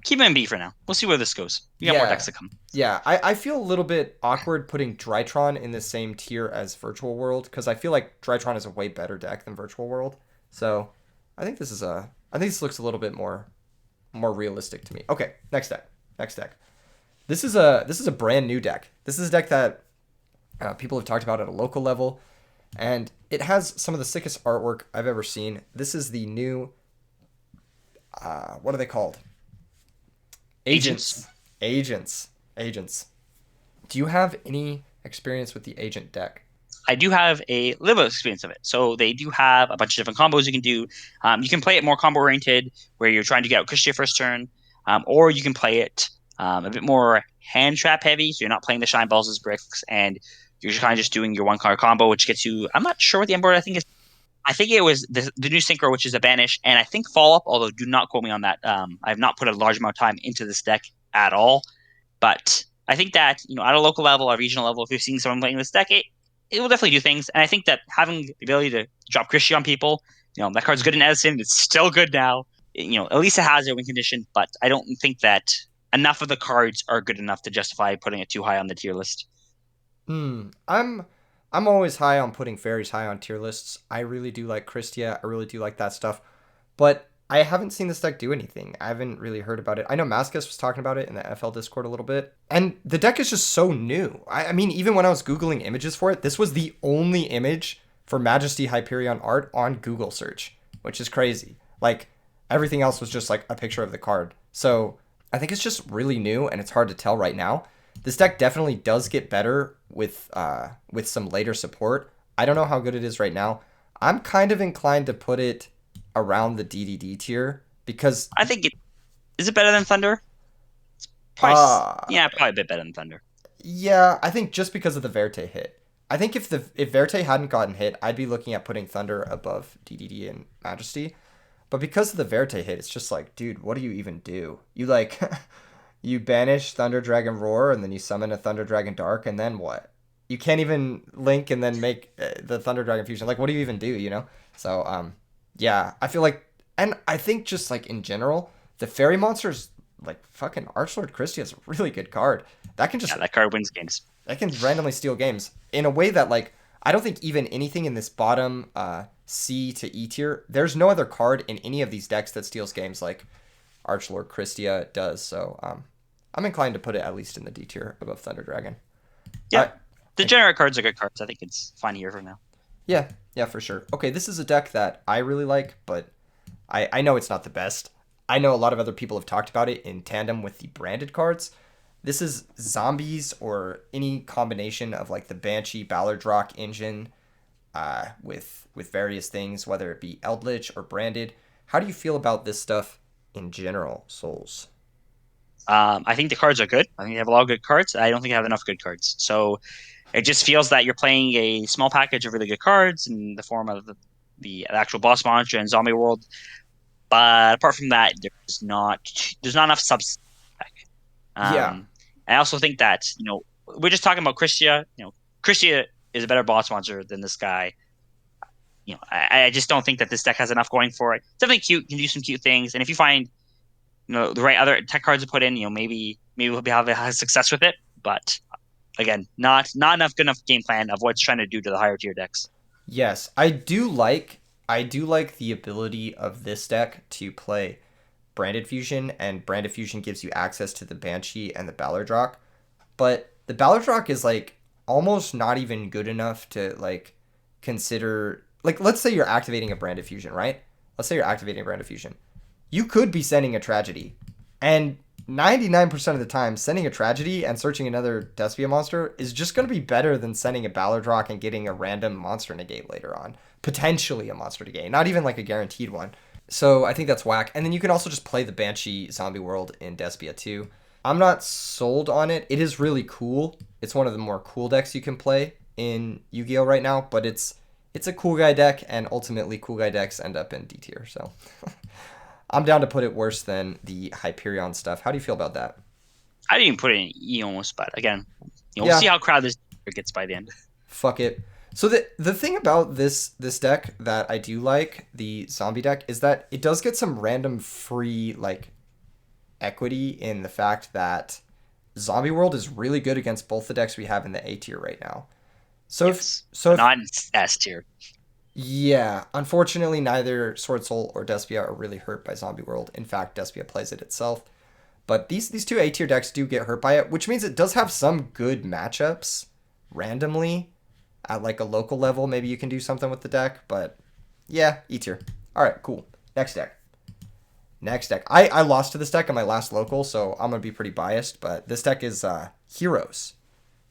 keep it in B for now. We'll see where this goes. We got more decks to come. Yeah, I feel a little bit awkward putting Drytron in the same tier as Virtual World because I feel like Drytron is a way better deck than Virtual World. So I think this looks a little bit more realistic to me. Okay, next deck. This is a brand new deck. This is a deck that people have talked about at a local level, and it has some of the sickest artwork I've ever seen. This is the new. What are they called? Agents. Do you have any experience with the agent deck? I do have a little experience of it. So they do have a bunch of different combos you can do. You can play it more combo oriented, where you're trying to get out Kush your first turn, or you can play it a bit more hand trap heavy, so you're not playing the Shine Balls as bricks, and you're just kind of just doing your one card combo, which gets you. I'm not sure what the end board I think is. I think it was the new Synchro, which is a banish, and I think follow up. Although do not quote me on that. I have not put a large amount of time into this deck at all, but I think that at a local level or regional level, if you're seeing someone playing this deck, it will definitely do things. And I think that having the ability to drop Christie on people, that card's good in Edison. It's still good now. At least it has a win condition, but I don't think that enough of the cards are good enough to justify putting it too high on the tier list. I'm always high on putting fairies high on tier lists. I really do like Christia. I really do like that stuff. But I haven't seen this deck do anything. I haven't really heard about it. I know Mascus was talking about it in the FL Discord a little bit. And the deck is just so new. I mean, even when I was Googling images for it, this was the only image for Majesty Hyperion art on Google search, which is crazy. Like, everything else was just like a picture of the card. So I think it's just really new and it's hard to tell right now. This deck definitely does get better with some later support. I don't know how good it is right now. I'm kind of inclined to put it around the DDD tier because I think is it better than Thunder? Probably a bit better than Thunder. Yeah, I think just because of the Verte hit. I think if Verte hadn't gotten hit, I'd be looking at putting Thunder above DDD and Majesty. But because of the Verte hit, it's just like, dude, what do you even do? You like you banish Thunder Dragon Roar and then you summon a Thunder Dragon Dark and then what? You can't even link and then make the Thunder Dragon fusion. Like, what do you even do, So, yeah, I feel like, and I think just like in general, the Fairy Monsters, like fucking Archlord Christie is a really good card. That can just that card wins games. That can randomly steal games in a way that like I don't think even anything in this bottom C to E tier, there's no other card in any of these decks that steals games like Archlord Christia does. So I'm inclined to put it at least in the D tier above Thunder Dragon. Yeah, the generic cards are good cards. I think it's fine here for now. Yeah, yeah, for sure. Okay, this is a deck that I really like, but I know it's not the best. I know a lot of other people have talked about it in tandem with the branded cards. This is zombies or any combination of like the Banshee Ballard Rock engine with various things, whether it be Eldritch or branded. How do you feel about this stuff in general, Souls? I think the cards are good. I think they have a lot of good cards. I don't think I have enough good cards. So it just feels that you're playing a small package of really good cards in the form of the actual boss monster and zombie world. But apart from that, there's not enough substance. Yeah, I also think that we're just talking about Christia. Christia is a better boss monster than this guy. I just don't think that this deck has enough going for it. It's definitely cute. Can do some cute things, and if you find the right other tech cards to put in, maybe we'll be have success with it. But again, not enough good enough game plan of what's trying to do to the higher tier decks. yes, I do like the ability of this deck to play Branded Fusion, and Branded Fusion gives you access to the Banshee and the Ballardrock. But the Ballardrock is like almost not even good enough to like consider, like, let's say you're activating a Branded Fusion, right? Let's say you're activating a Branded Fusion. You could be sending a Tragedy. And 99% of the time, sending a Tragedy and searching another Despia monster is just going to be better than sending a Ballardrock and getting a random monster negate later on. Potentially a monster negate, not even like a guaranteed one. So I think that's whack. And then you can also just play the Banshee Zombie World in Despia too. I'm not sold on it. It is really cool. It's one of the more cool decks you can play in Yu-Gi-Oh right now, but it's a cool guy deck, and ultimately cool guy decks end up in D tier. So I'm down to put it worse than the Hyperion stuff. How do you feel about that? I didn't even put it in Eon, but again, we'll Yeah, see how crowded this gets by the end. fuck it. So the thing about this deck that I do like, the zombie deck, is that it does get some random free like equity in the fact that Zombie World is really good against both the decks we have in the A tier right now. So Yes, if not in S tier. yeah, unfortunately neither Sword Soul or Despia are really hurt by Zombie World. In fact, Despia plays it itself. But these two A tier decks do get hurt by it, which means it does have some good matchups randomly at like a local level. Maybe you can do something with the deck, but yeah, E tier. All right, cool. Next deck. Next deck. I lost to this deck in my last local, so I'm gonna be pretty biased. But this deck is Heroes.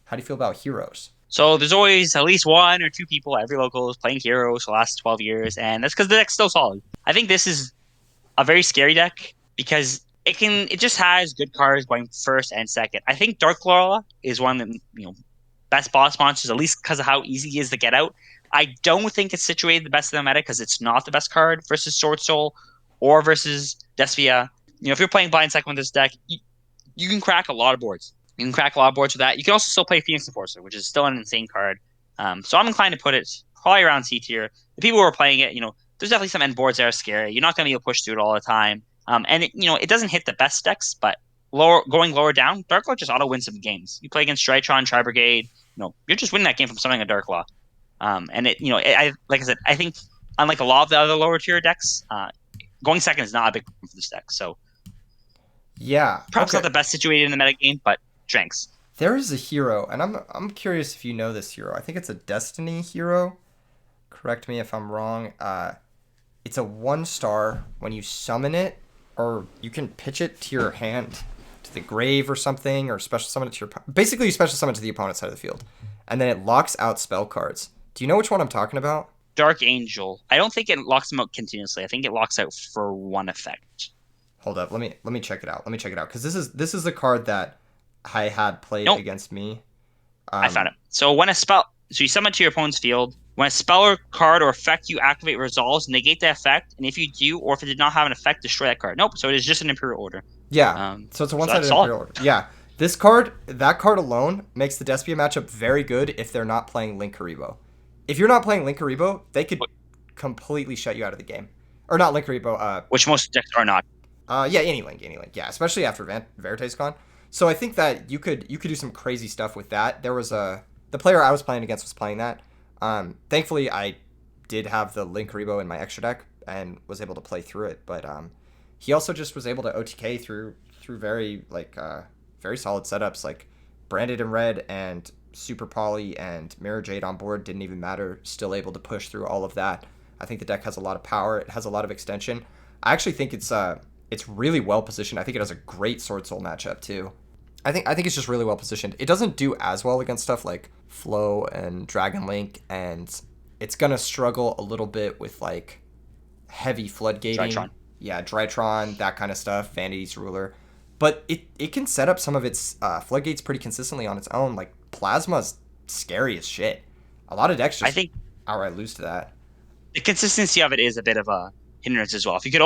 How do you feel about Heroes? So there's always at least one or two people at every local is playing heroes for the last 12 years, and that's because the deck's still solid. I think this is a very scary deck because it just has good cards going first and second. I think Dark Law is one of the best boss monsters, at least because of how easy he is to get out. I don't think it's situated the best in the meta because it's not the best card versus Sword Soul or versus Despia. If you're playing blind second with this deck, you can crack a lot of boards. You can crack a lot of boards with that. You can also still play Phoenix Enforcer, which is still an insane card. So I'm inclined to put it probably around C tier. The people who are playing it, there's definitely some end boards that are scary. You're not going to be able to push through it all the time. And it doesn't hit the best decks, but going lower down, Dark Law just auto wins some games. You play against Drytron, Tri Brigade, you're just winning that game from summoning a Dark Law. And like I said, I think unlike a lot of the other lower tier decks, going second is not a big problem for this deck. So Yeah. perhaps Okay. not the best situated in the meta game, but strengths. There is a hero, and I'm curious if you know this hero. I think it's a Destiny hero. Correct me if I'm wrong. It's a 1 star. When you summon it, or you can pitch it to your hand, to the grave or something, or special summon it to your. Basically, you special summon it to the opponent's side of the field, and then it locks out spell cards. Do you know which one I'm talking about? Dark Angel. I don't think it locks them out continuously. I think it locks out for one effect. Hold up. Let me check it out. Let me check it out because this is the card that I had played Nope, against me. I found it. So you summon it to your opponent's field. When a spell or card or effect you activate resolves, negate the effect, and if you do, or if it did not have an effect, destroy that card. Nope. So it is just an Imperial Order. Yeah. So it's a So that's one-sided solid. Imperial Order. Yeah. This card, that card alone makes the Despia matchup very good if they're not playing Link Haribo. If you're not playing Link Haribo, they could completely shut you out of the game. Or not Link Haribo, Which most decks are not. yeah, any link, yeah, especially after Veritas gone. So I think that you could do some crazy stuff with that. There was the player I was playing against was playing that, Thankfully, I did have the Link Rebo in my extra deck and was able to play through it. But he also just was able to OTK through very very solid setups like Branded in red and Super Poly and Mirror Jade on board didn't even matter. Still able to push through all of that. I think the deck has a lot of power. It has a lot of extension. I actually think it's really well positioned. I think it has a great Sword Soul matchup too. I think it's just really well positioned. It doesn't do as well against stuff like Flow and Dragon Link, and it's gonna struggle a little bit with like heavy floodgating. Drytron. Yeah, Drytron, that kind of stuff, Vanity's Ruler. But it can set up some of its floodgates pretty consistently on its own. Like Plasma's scary as shit. A lot of decks I just think outright lose to that. the consistency of it is a bit of a hindrance as well. If you could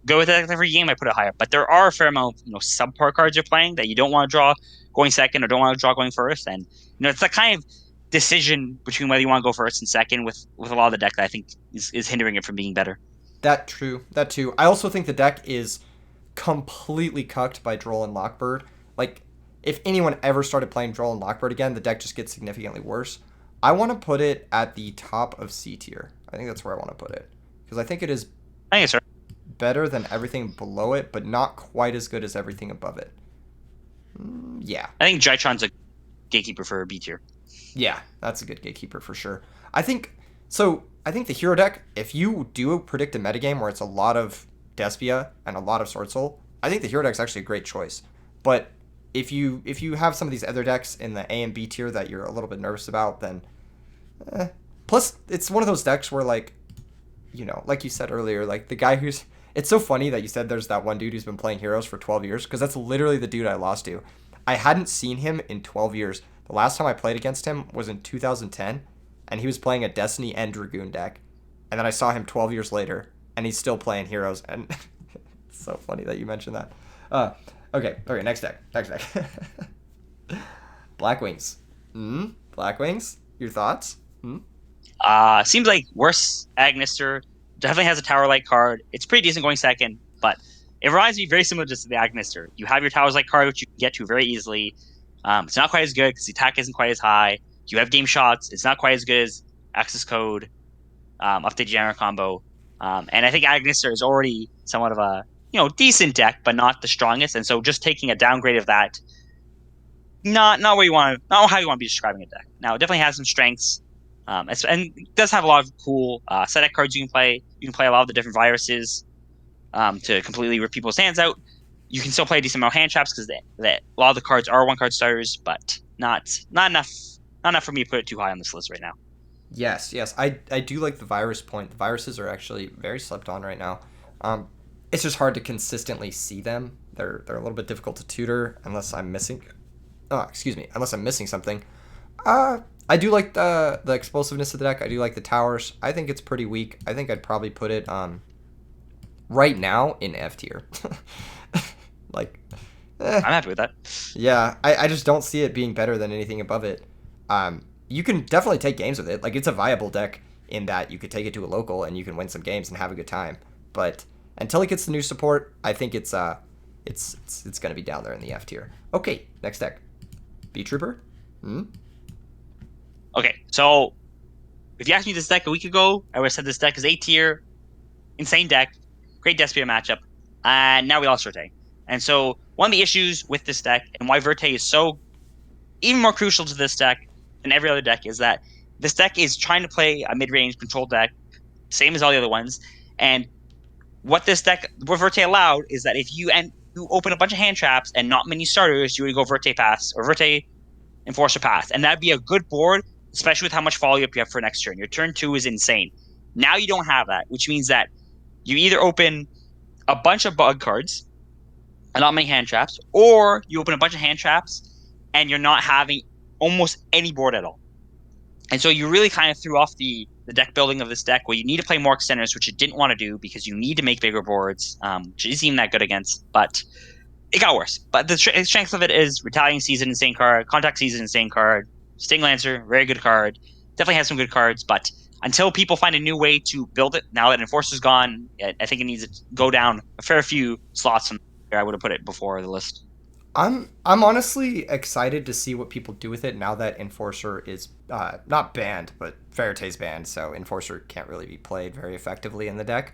go with it every game, I put it higher. But there are a fair amount of subpar cards you're playing that you don't want to draw going second or don't want to draw going first, and it's that kind of decision between whether you want to go first and second with a lot of the deck that I think is hindering it from being better. That true. That too. I also think the deck is completely cucked by Droll and Lockbird. Like, if anyone ever started playing Droll and Lockbird again, the deck just gets significantly worse. I want to put it at the top of C tier. I think that's where I want to put it. Because I think it is I think it's right. better than everything below it, but not quite as good as everything above it. Yeah. I think Drytron's a gatekeeper for B tier. Yeah, that's a good gatekeeper for sure. I think the hero deck, if you do predict a metagame where it's a lot of Despia and a lot of Sword Soul, I think the hero deck's actually a great choice. But if you have some of these other decks in the A and B tier that you're a little bit nervous about, then plus it's one of those decks where like you said earlier, like the guy who's it's so funny that you said there's that one dude who's been playing heroes for 12 years because that's literally the dude I lost to. I hadn't seen him in 12 years. The last time I played against him was in 2010, and he was playing a Destiny and Dragoon deck. And then I saw him 12 years later, and he's still playing heroes. And it's so funny that you mentioned that. Okay, next deck. Black Wings. Black Wings? Your thoughts? Seems like worse Agnister. Definitely has a tower-like card. It's pretty decent going second, but it reminds me very similar to the Agnister. You have your towers-like card, which you can get to very easily. It's not quite as good because the attack isn't quite as high. You have game shots. It's not quite as good as Access Code, Update Genera combo. And I think Agnister is already somewhat of a decent deck, but not the strongest. And so just taking a downgrade of that, not how you want to be describing a deck. Now, it definitely has some strengths. And it does have a lot of cool set deck cards you can play. You can play a lot of the different viruses to completely rip people's hands out. You can still play a decent amount of hand traps because a lot of the cards are one card starters, but not enough for me to put it too high on this list right now. Yes. I do like the virus point. The viruses are actually very slept on right now. It's just hard to consistently see them. They're a little bit difficult to tutor unless I'm missing. Unless I'm missing something. I do like the explosiveness of the deck. I do like the towers. I think it's pretty weak. I think I'd probably put it right now in F tier. I'm happy with that. Yeah, I just don't see it being better than anything above it. You can definitely take games with it. Like, it's a viable deck in that you could take it to a local and you can win some games and have a good time. But until it gets the new support, I think it's gonna be down there in the F tier. Okay, next deck, B Trooper. Okay, so if you asked me this deck a week ago, I would have said this deck is A tier, insane deck, great Despia matchup, and now we lost Verte. And so one of the issues with this deck and why Verte is so even more crucial to this deck than every other deck is that this deck is trying to play a mid-range control deck, same as all the other ones. And what Verte allowed is that if you open a bunch of hand traps and not many starters, you would go Verte Pass or Verte Enforcer Pass. And that'd be a good board, especially with how much follow-up you have for next turn. Your turn 2 is insane. Now you don't have that, which means that you either open a bunch of bug cards and not many hand traps, or you open a bunch of hand traps and you're not having almost any board at all. And so you really kind of threw off the deck building of this deck where you need to play more extenders, which you didn't want to do because you need to make bigger boards, which isn't even that good against, but it got worse. But the strength of it is Retaliating Season, insane card, Contact Season, insane card, Sting Lancer, very good card, definitely has some good cards, but until people find a new way to build it, now that Enforcer's gone, I think it needs to go down a fair few slots from where I would have put it before the list. I'm honestly excited to see what people do with it now that Enforcer is not banned, but Verity's banned, so Enforcer can't really be played very effectively in the deck.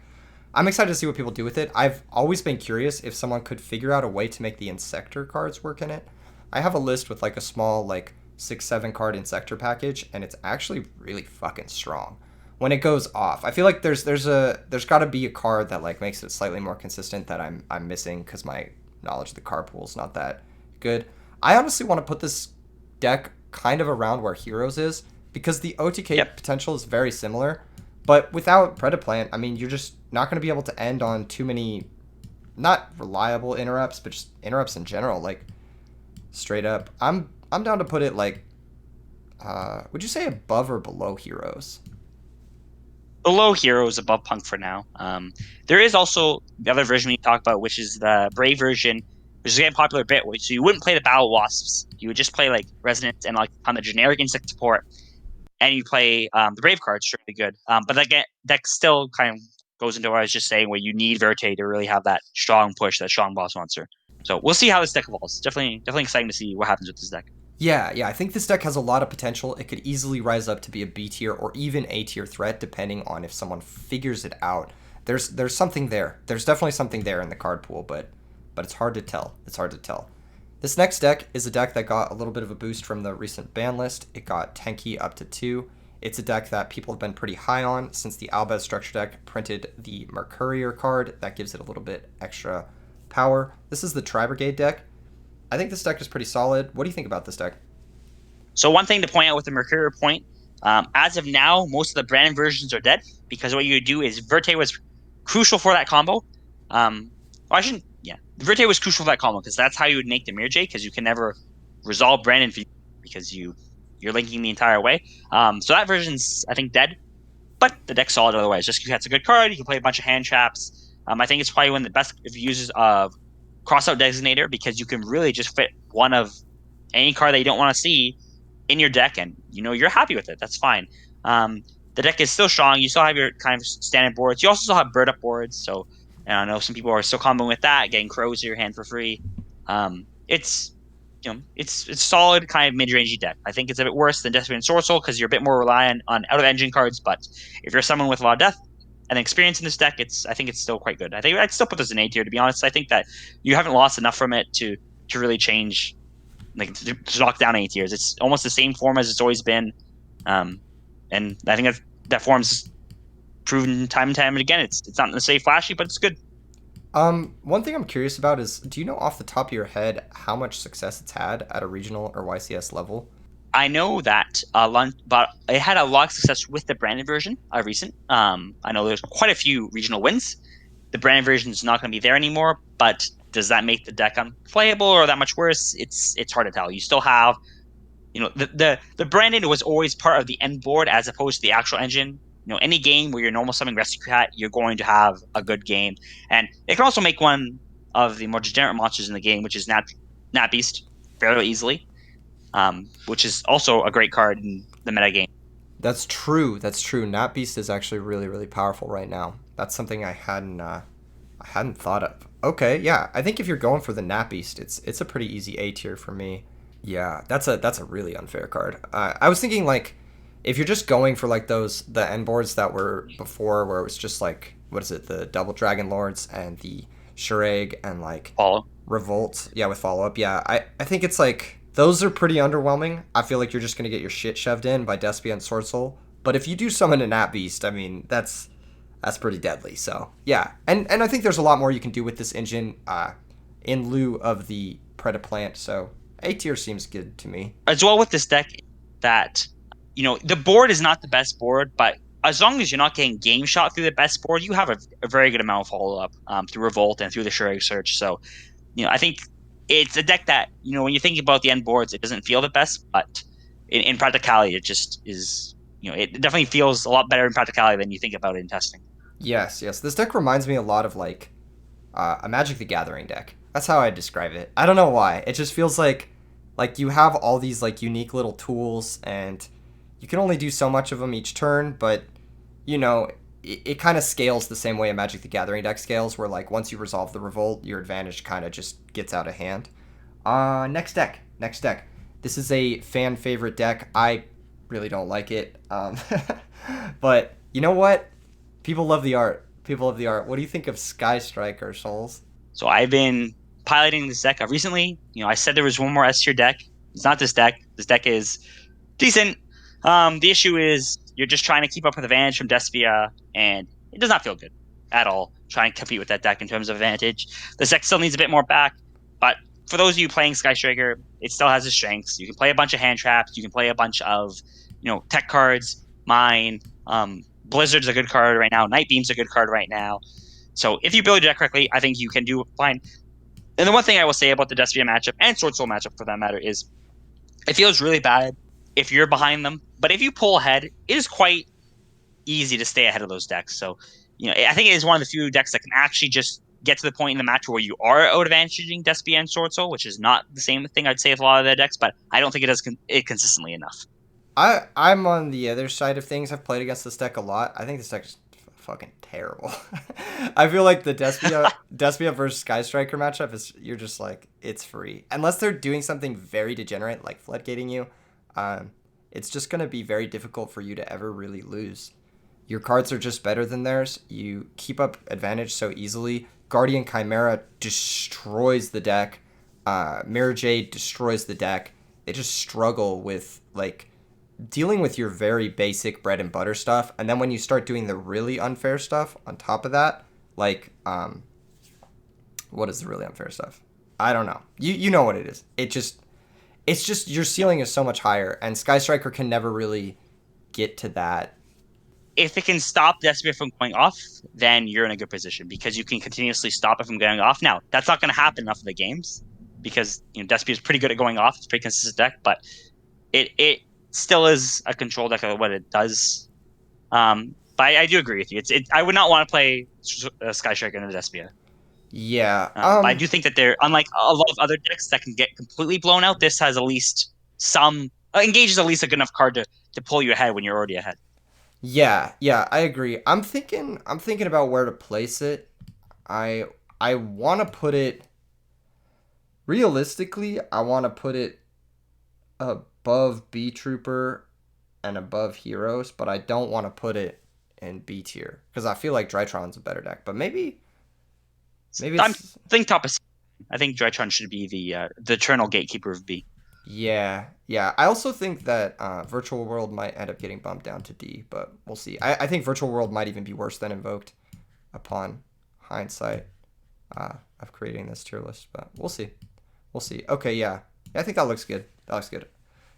I'm excited to see what people do with it. I've always been curious if someone could figure out a way to make the Insector cards work in it. I have a list with like a small like 6-7 card Insector package, and it's actually really fucking strong. When it goes off, I feel like there's got to be a card that like makes it slightly more consistent that I'm missing because my knowledge of the card pool is not that good. I honestly want to put this deck kind of around where Heroes is because the OTK Yep. potential is very similar, but without Predaplant, I mean, you're just not going to be able to end on too many not reliable interrupts, but just interrupts in general. Like straight up, I'm down to put it like, would you say above or below Heroes? Below Heroes, above Punk for now. There is also the other version we talked about, which is the Brave version, which is getting popular a bit. So you wouldn't play the Battle Wasps. You would just play like Resonance and like on the generic insect support, and you play the Brave card, it's really good. But that still kind of goes into what I was just saying, where you need Verte to really have that strong push, that strong boss monster. So we'll see how this deck evolves. Definitely exciting to see what happens with this deck. Yeah, I think this deck has a lot of potential. It could easily rise up to be a B tier or even A tier threat, depending on if someone figures it out. There's something there. There's definitely something there in the card pool, but it's hard to tell. It's hard to tell. This next deck is a deck that got a little bit of a boost from the recent ban list. It got Tenki up to 2. It's a deck that people have been pretty high on since the Albez structure deck printed the Mercurier card. That gives it a little bit extra power. This is the Tri-Brigade deck. I think this deck is pretty solid. What do you think about this deck? So one thing to point out with the Mercurial point, as of now, most of the brand versions are dead because what you would do is Verte was crucial for that combo. I shouldn't. Yeah, Verte was crucial for that combo because that's how you would make the Mirror J because you can never resolve Brandon because you're linking the entire way. So that version's I think dead, but the deck's solid otherwise. Just because it's a good card, you can play a bunch of hand traps. I think it's probably one of the best if you uses crossout designator because you can really just fit one of any card that you don't want to see in your deck, and you're happy with it. That's fine. The deck is still strong. You still have your kind of standard boards. You also still have bird up boards. So I know some people are still comboing with that, getting crows to your hand for free. It's it's solid kind of mid rangey deck. I think it's a bit worse than Despia and Sorcerer because you're a bit more reliant on out of engine cards. But if you're someone with a lot of depth and experience in this deck, I think it's still quite good. I think I'd still put this in A tier to be honest. I think that you haven't lost enough from it to really change like to knock down 8 years. It's almost the same form as it's always been, and I think that form's proven time and time again. It's not necessarily flashy, but it's good. One thing I'm curious about is, do you know off the top of your head how much success it's had at a regional or YCS level? I know that but it had a lot of success with the branded version, recent. I know there's quite a few regional wins. The branded version is not going to be there anymore, but does that make the deck unplayable or that much worse? It's hard to tell. You still have the branded was always part of the end board as opposed to the actual engine. Any game where you're normal summoning Rescue Cat, you're going to have a good game, and it can also make one of the more degenerate monsters in the game, which is Nat Beast, fairly easily, which is also a great card in the meta game. That's true. That's true. Nat Beast is actually really, really powerful right now. That's something I hadn't thought of. Okay, yeah. I think if you're going for the Nat Beast, it's a pretty easy A tier for me. Yeah, that's a really unfair card. I was thinking like if you're just going for like the end boards that were before where it was just like what is it, the double dragon lords and the Shureg and like Follow. Revolt, yeah, with follow up. Yeah, I think it's like those are pretty underwhelming. I feel like you're just gonna get your shit shoved in by Despia and Sword Soul. But if you do summon a Nat Beast, I mean that's pretty deadly. So yeah, and I think there's a lot more you can do with this engine in lieu of the Predaplant. So A tier seems good to me. As well with this deck, that the board is not the best board, but as long as you're not getting game shot through the best board, you have a very good amount of follow up through Revolt and through the Shureg Search. So I think it's a deck that when you're thinking about the end boards, it doesn't feel the best, but in practicality, it just is. It definitely feels a lot better in practicality than you think about it in testing. Yes. This deck reminds me a lot of like a Magic the Gathering deck. That's how I describe it. I don't know why. It just feels like you have all these like unique little tools and you can only do so much of them each turn, but it kind of scales the same way a Magic the Gathering deck scales, where like once you resolve the Revolt, your advantage kind of just gets out of hand. Next deck. Next deck. This is a fan favorite deck. I really don't like it. But you know what? People love the art. People love the art. What do you think of Sky Striker, Souls? So I've been piloting this deck. Recently, I said there was one more S tier deck. It's not this deck. This deck is decent. The issue is you're just trying to keep up with advantage from Despia, and it does not feel good at all trying to compete with that deck in terms of advantage. This deck still needs a bit more back, but for those of you playing Sky Striker, it still has its strengths. You can play a bunch of hand traps. You can play a bunch of, tech cards. Mine, Blizzard's a good card right now. Night Beam's a good card right now. So if you build your deck correctly, I think you can do fine. And the one thing I will say about the Despia matchup and Sword Soul matchup for that matter is it feels really bad if you're behind them. But if you pull ahead, it is quite easy to stay ahead of those decks. So, I think it is one of the few decks that can actually just get to the point in the match where you are out advantaging Despia and Sword Soul, which is not the same thing I'd say with a lot of their decks, but I don't think it does it consistently enough. I'm on the other side of things. I've played against this deck a lot. I think this deck is fucking terrible. I feel like the Despia versus Sky Striker matchup is you're just like it's free unless they're doing something very degenerate like floodgating you. It's just gonna be very difficult for you to ever really lose. Your cards are just better than theirs. You keep up advantage so easily. Guardian Chimera destroys the deck. Mirror Jade destroys the deck. They just struggle with like dealing with your very basic bread and butter stuff, and then when you start doing the really unfair stuff on top of that, like what is the really unfair stuff? I don't know. You know what it is. It's just your ceiling is so much higher, and Sky Striker can never really get to that. If it can stop Despia from going off, then you're in a good position because you can continuously stop it from going off. Now, that's not going to happen enough of the games because Despia is pretty good at going off. It's a pretty consistent deck, but it still is a control deck of what it does. But I do agree with you. I would not want to play Sky Striker into Despia. Yeah. But I do think that they're unlike a lot of other decks that can get completely blown out. This has at least some engages at least a good enough card to pull you ahead when you're already ahead. Yeah, I agree. I'm thinking about where to place it. I want to put it realistically, I want to put it above B Trooper and above Heroes, but I don't want to put it in B tier because I feel like Drytron's a better deck. But maybe I it's think top of. I think Drytron should be the eternal gatekeeper of B. yeah. I also think that Virtual World might end up getting bumped down to D, but we'll see. I think Virtual World might even be worse than Invoked upon hindsight of creating this tier list, but we'll see. We'll see. Okay, yeah. I think that looks good. That looks good.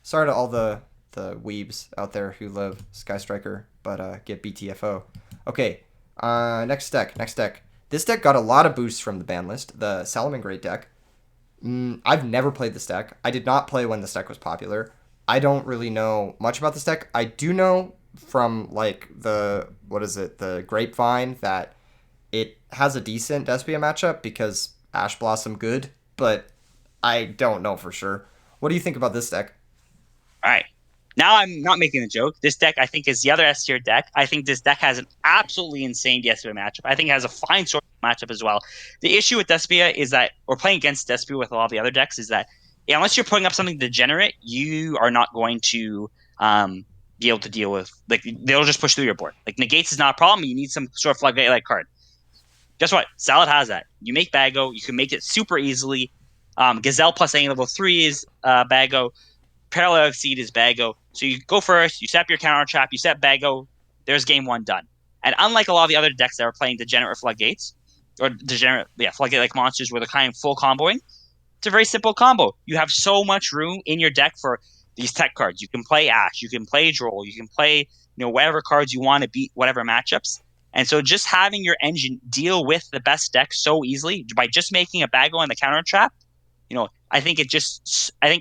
Sorry to all the weebs out there who love Sky Striker, but get BTFO. Okay, next deck. This deck got a lot of boosts from the ban list. The Solmon Great deck. I've never played this deck. I did not play when this deck was popular. I don't really know much about this deck. I do know from like the grapevine that it has a decent Despia matchup because Ash Blossom good, but I don't know for sure. What do you think about this deck? All right. Now I'm not making a joke. This deck, I think, is the other S tier deck. I think this deck has an absolutely insane Despia matchup. I think it has a fine sort of matchup as well. The issue with Despia is that, or playing against Despia with a lot of the other decks, is that unless you're putting up something degenerate, you are not going to be able to deal with. Like they'll just push through your board. Like negates is not a problem. You need some sort of floodgate like card. Guess what? Salad has that. You make Bago. You can make it super easily. Gazelle plus any level 3 is Bago. Parallel Exceed is Bago. So you go first, you set up your counter trap, you set Bago, there's game one done. And unlike a lot of the other decks that are playing degenerate floodgates, or degenerate, floodgate like monsters where they're kind of full comboing, it's a very simple combo. You have so much room in your deck for these tech cards. You can play Ash, you can play Droll, you can play, whatever cards you want to beat whatever matchups. And so just having your engine deal with the best deck so easily by just making a Bago on the counter trap, I think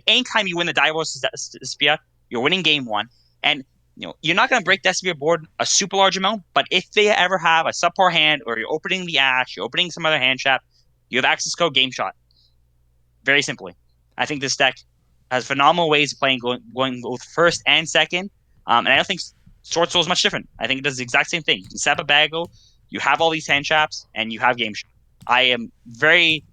anytime you win the Divos Despia, you're winning game one. And, you're not going to break Despia board a super large amount, but if they ever have a subpar hand or you're opening the Ash, you're opening some other hand trap, you have access code game shot. Very simply. I think this deck has phenomenal ways of playing going both first and second. And I don't think Sword Soul is much different. I think it does the exact same thing. You can set up a Bago, you have all these hand traps, and you have game shot. I am very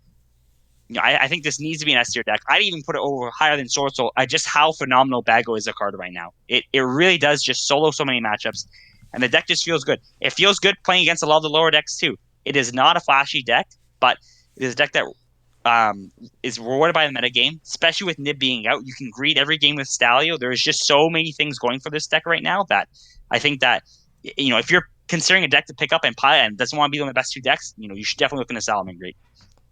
I think this needs to be an S tier deck. I'd even put it over higher than Sword Soul. Just how phenomenal Bago is a card right now. It really does just solo so many matchups, and the deck just feels good. It feels good playing against a lot of the lower decks too. It is not a flashy deck, but it is a deck that is rewarded by the meta game, especially with Nib being out. You can greet every game with Stalio. There's just so many things going for this deck right now that I think that if you're considering a deck to pick up and play and doesn't want to be one of the best two decks, you should definitely look into Solomon Great.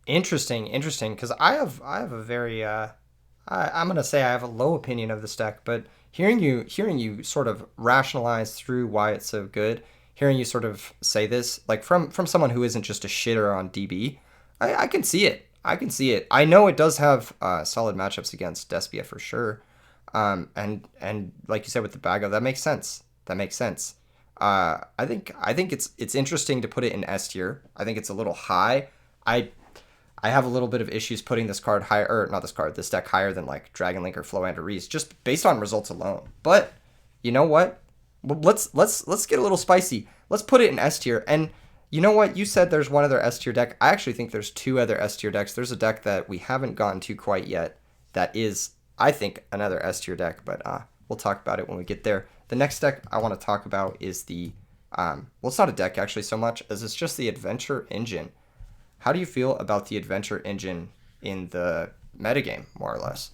Interesting. Because I have a very I'm gonna say I have a low opinion of this deck, but hearing you sort of rationalize through why it's so good, hearing you sort of say this like from someone who isn't just a shitter on DB, I can see it. I can see it. I know it does have solid matchups against Despia for sure. And like you said with the Bago, that makes sense. That makes sense. I think it's interesting to put it in S tier. I think it's a little high. I I have a little bit of issues putting this card higher, or not this card, this deck higher than like Dragon Link or Floander Reese, just based on results alone. But you know what? Let's get a little spicy. Let's put it in S tier. And you know what? You said there's one other S tier deck. I actually think there's two other S tier decks. There's a deck that we haven't gotten to quite yet that is, I think, another S tier deck, but we'll talk about it when we get there. The next deck I want to talk about is the well, it's not a deck actually so much as it's just the Adventure Engine. How do you feel about the Adventure Engine in the metagame, more or less?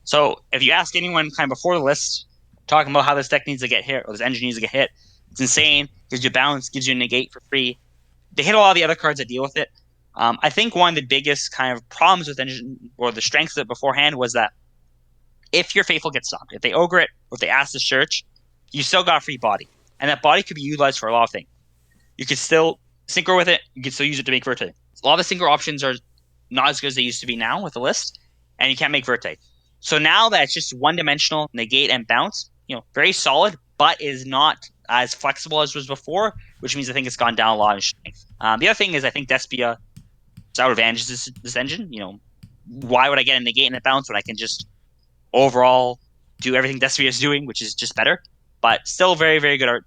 So if you ask anyone kind of before the list, talking about how this deck needs to get hit or this engine needs to get hit, it's insane. Gives you balance, gives you a negate for free. They hit a lot of the other cards that deal with it. I think one of the biggest kind of problems with engine or the strengths of it beforehand was that if your faithful gets stopped, if they ogre it or if they ask the search, you still got a free body, and that body could be utilized for a lot of things. You could still synchro with it. You could still use it to make Verte. A lot of the synchro options are not as good as they used to be now with the list, and you can't make Verte. So now that it's just one dimensional, negate and bounce, very solid, but is not as flexible as was before, which means I think it's gone down a lot in strength. The other thing is I think Despia out advantages this engine. Why would I get a negate and a bounce when I can just overall do everything Despia is doing, which is just better, but still very, very good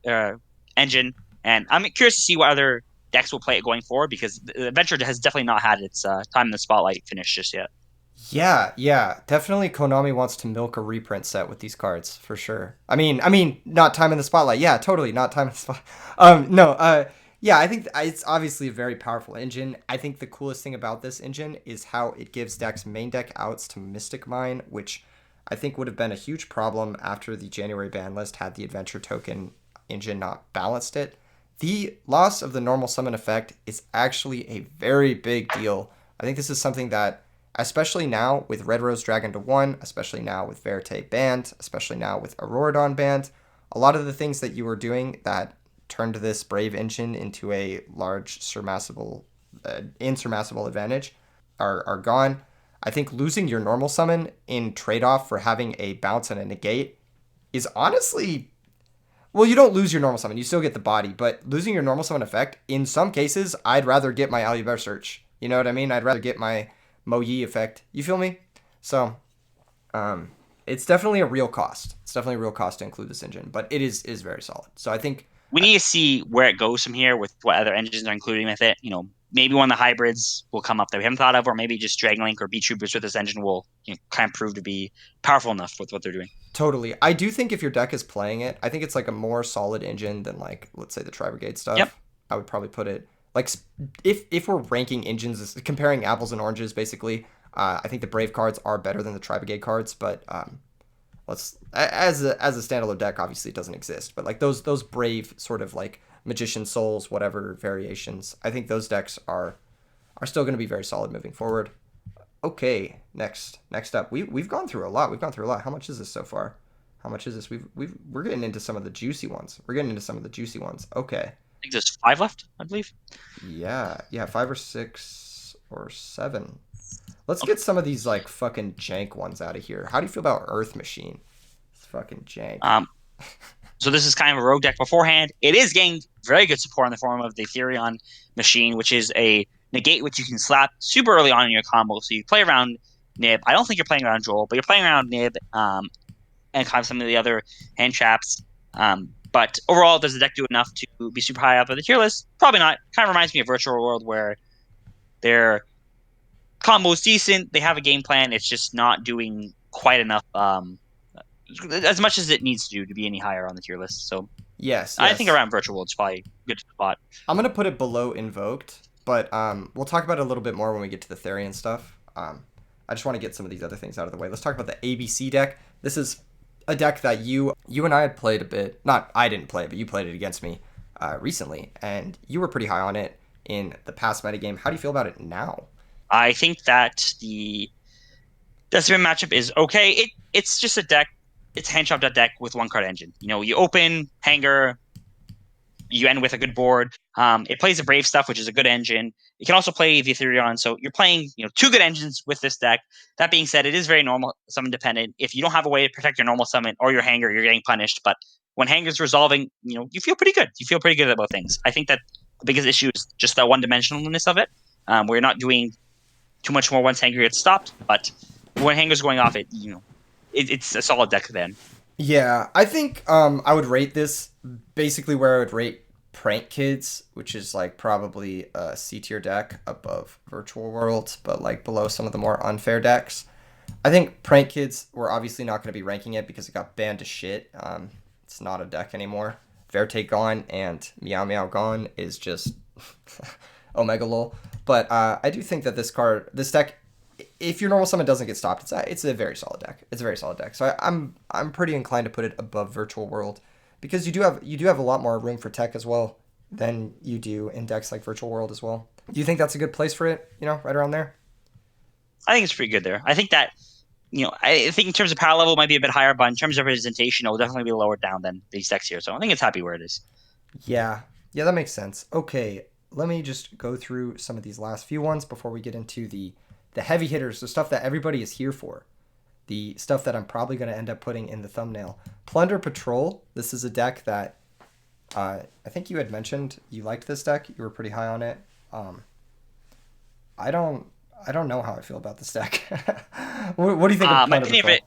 engine. And I'm curious to see what other decks will play it going forward because the Adventure has definitely not had its time in the spotlight finish just yet. Yeah, definitely. Konami wants to milk a reprint set with these cards for sure. I mean, not time in the spotlight. Yeah, totally, not time in the spot. No, yeah, I think it's obviously a very powerful engine. I think the coolest thing about this engine is how it gives decks main deck outs to Mystic Mine, which I think would have been a huge problem after the January ban list had the Adventure Token engine not balanced it. The loss of the normal summon effect is actually a very big deal. I think this is something that, especially now with Red Rose Dragon to 1, especially now with Verte banned, especially now with Auroradon banned, a lot of the things that you were doing that turned this Brave engine into a large insurmountable advantage are gone. I think losing your normal summon in trade-off for having a bounce and a negate is honestly, well, you don't lose your normal summon, you still get the body, but losing your normal summon effect, in some cases, I'd rather get my Alistair search. You know what I mean? I'd rather get my Mo Yi effect. You feel me? So, it's definitely a real cost. It's definitely a real cost to include this engine, but it is very solid. So I think We need to see where it goes from here with what other engines are including with it. Maybe one of the hybrids will come up that we haven't thought of, or maybe just Dragon Link or Beat Troopers with this engine will kind of prove to be powerful enough with what they're doing. totally. I do think if your deck is playing it, I think it's like a more solid engine than like let's say the Tri Brigade stuff. Yep. I would probably put it like if we're ranking engines, comparing apples and oranges, basically. I think the Brave cards are better than the Tri Brigade cards, but let's as a standalone deck, obviously it doesn't exist. But like those Brave sort of like Magician Souls, whatever variations, I think those decks are still going to be very solid moving forward. Okay, next up, we've gone through a lot. We've gone through a lot. How much is this so far? How much is this? We're getting into some of the juicy ones. Okay. I think there's 5 left, I believe. Yeah, 5 or 6 or 7. Let's get some of these like fucking jank ones out of here. How do you feel about Earth Machine? It's fucking jank. So this is kind of a rogue deck beforehand. It is getting very good support in the form of the Therion Machine, which is a negate which you can slap super early on in your combo. So you play around Nib. I don't think you're playing around Joel, but you're playing around Nib and kind of some of the other hand traps. But overall, does the deck do enough to be super high up on the tier list? Probably not. Kind of reminds me of Virtual World where they're combo's decent. They have a game plan. It's just not doing quite enough, as much as it needs to do to be any higher on the tier list. So Yes, I think yes. around Virtual World's probably a good spot. I'm gonna put it below Invoked, but we'll talk about it a little bit more when we get to the Therian stuff. I just want to get some of these other things out of the way. Let's talk about the ABC deck. This is a deck that you and I had played a bit. Not I didn't play it, but you played it against me recently, and you were pretty high on it in the past metagame. How do you feel about it now? I think that the Despia matchup is okay. It's just a deck. It's hand chopped deck with one card engine. You open Hanger, you end with a good board. It plays the Brave stuff, which is a good engine. You can also play the Ethereon, so you're playing two good engines with this deck. That being said, it is very normal summon dependent. If you don't have a way to protect your normal summon or your Hanger, you're getting punished. But when Hanger's resolving, you feel pretty good. You feel pretty good about things. I think that the biggest issue is just the one dimensionalness of it, where you're not doing too much more once Hanger gets stopped. But when Hanger's going off, it's a solid deck then. Yeah, I think I would rate this basically where I would rate Prank Kids, which is like probably a C tier deck above Virtual Worlds, but like below some of the more unfair decks. I think Prank Kids, we're obviously not going to be ranking it because it got banned to shit. It's not a deck anymore. Verte gone and Meow Meow gone is just Omega lol. But I do think that this deck, if your normal summon doesn't get stopped, it's a very solid deck. It's a very solid deck. So I'm pretty inclined to put it above Virtual World because you do have a lot more room for tech as well than you do in decks like Virtual World as well. Do you think that's a good place for it? Right around there. I think it's pretty good there. I think that I think in terms of power level, it might be a bit higher, but in terms of representation, it will definitely be lower down than these decks here. So I think it's happy where it is. Yeah, yeah, that makes sense. Okay, let me just go through some of these last few ones before we get into the heavy hitters, the stuff that everybody is here for, the stuff that I'm probably going to end up putting in the thumbnail. Plunder Patrol. This is a deck that I think you had mentioned you liked this deck. You were pretty high on it. I don't know how I feel about this deck. What do you think of Plunder Patrol?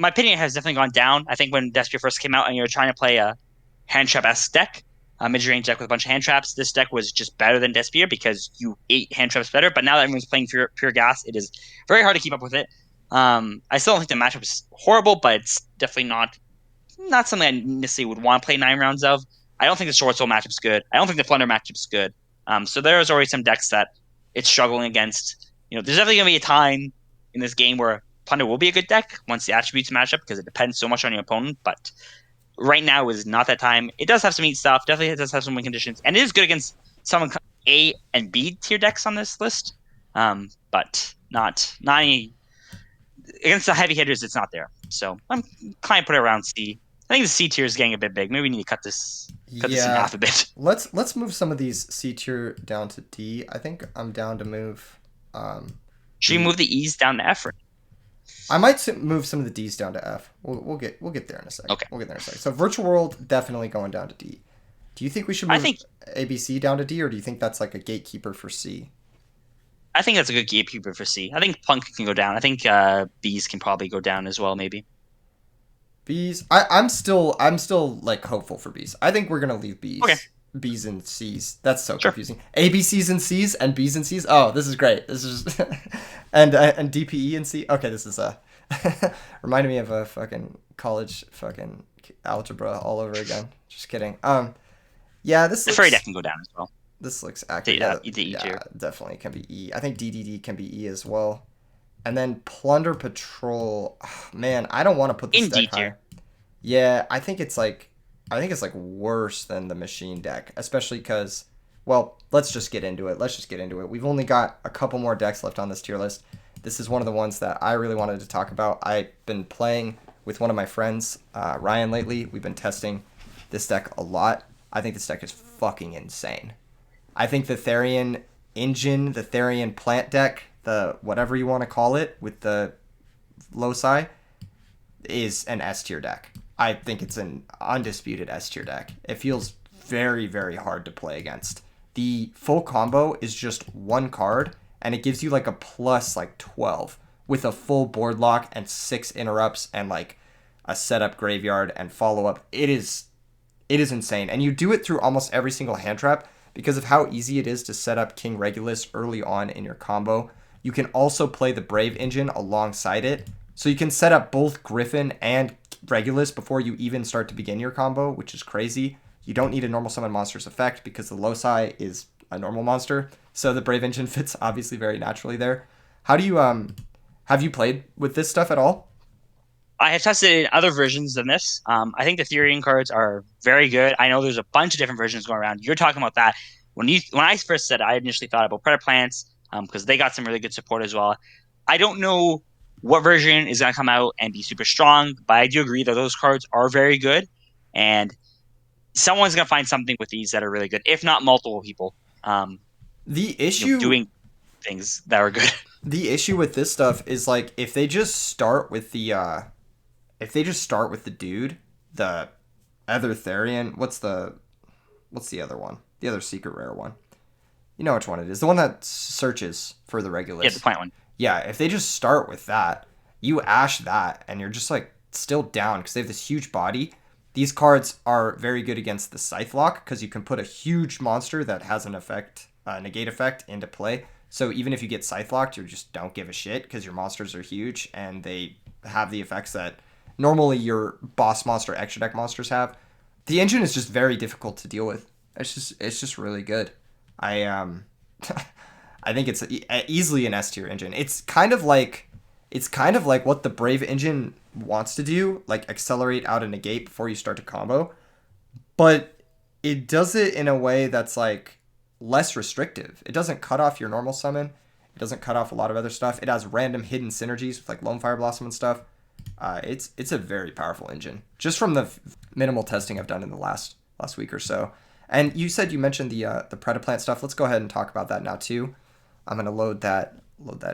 My opinion has definitely gone down. I think when Despia first came out and you were trying to play a hand trap-esque deck, a mid-range deck with a bunch of hand traps, this deck was just better than Despia because you ate hand traps better. But now that everyone's playing pure gas, it is very hard to keep up with it. I still don't think the matchup is horrible, but it's definitely not something I necessarily would want to play 9 rounds of. I don't think the Sword Soul matchup's good. I don't think the Plunder matchup's good. So there's already some decks that it's struggling against. There's definitely going to be a time in this game where Plunder will be a good deck once the attributes match up because it depends so much on your opponent. But right now is not that time. It does have some neat stuff. Definitely does have some win conditions, and it is good against some A and B tier decks on this list. But not any against the heavy hitters. It's not there. So I'm kind of put it around C. I think the C tier is getting a bit big. Maybe we need to cut this in half a bit. Let's move some of these C tier down to D. I think I'm down to move. Should we move the E's down to F? I might move some of the D's down to F. We'll get there in a second. Okay. We'll get there in a second. So Virtual World definitely going down to D. Do you think we should move ABC down to D, or do you think that's like a gatekeeper for C? I think that's a good gatekeeper for C. I think Punk can go down. I think B's can probably go down as well, maybe. B's. I'm still like hopeful for B's. I think we're gonna leave B's. Okay. B's and C's. That's so confusing. ABCs and C's and B's and C's. Oh, this is great. This is and DPE and C. Okay, this is reminded me of a fucking college fucking algebra all over again. Just kidding. Yeah, this. The Fairy deck can go down as well. This looks accurate. Yeah, definitely can be E. I think DDD can be E as well. And then Plunder Patrol. Oh, man, I don't want to put this deck higher. Yeah, I think it's like worse than the machine deck, especially because, well, let's just get into it. We've only got a couple more decks left on this tier list. This is one of the ones that I really wanted to talk about. I've been playing with one of my friends, Ryan, lately. We've been testing this deck a lot. I think this deck is fucking insane. I think the Therian engine, the Therian plant deck, the whatever you want to call it with the loci, is an S tier deck. I think it's an undisputed S tier deck. It feels very, very hard to play against. The full combo is just one card, and it gives you like a plus like 12 with a full board lock and 6 interrupts and like a setup graveyard and follow up. It is insane. And you do it through almost every single hand trap because of how easy it is to set up King Regulus early on in your combo. you can also play the Brave engine alongside it. So you can set up both Griffin and Regulus before you even start to begin your combo, which is crazy. You don't need a normal summon monster's effect because the Loci is a normal monster. So the Brave engine fits obviously very naturally there. How do you have you played with this stuff at all? I have tested it in other versions than this. I think the Therian cards are very good. I know there's a bunch of different versions going around. You're talking about that. When I first said it, I initially thought about Predator Plants because they got some really good support as well. I don't know what version is going to come out and be super strong, but I do agree that those cards are very good. And someone's going to find something with these that are really good, if not multiple people The issue doing things that are good. the issue with this stuff is like if they just start with the dude, the other Therian, what's the other one? The other secret rare one. You know which one it is. The one that searches for the Regulus. Yeah, the plant one. Yeah, if they just start with that, you ash that, and you're just like still down because they have this huge body. These cards are very good against the Scythe Lock because you can put a huge monster that has an effect, negate effect, into play. So even if you get Scythe Locked, you just don't give a shit because your monsters are huge and they have the effects that normally your boss monster, extra deck monsters have. The engine is just very difficult to deal with. It's just really good. I I think it's easily an S tier engine. It's kind of like what the Brave engine wants to do, like accelerate out a negate before you start to combo, but it does it in a way that's like less restrictive. It doesn't cut off your normal summon. It doesn't cut off a lot of other stuff. It has random hidden synergies with like Lone Fire Blossom and stuff. It's a very powerful engine just from the minimal testing I've done in the last week or so. And you said you mentioned the Predaplant stuff. Let's go ahead and talk about that now too. I'm gonna load that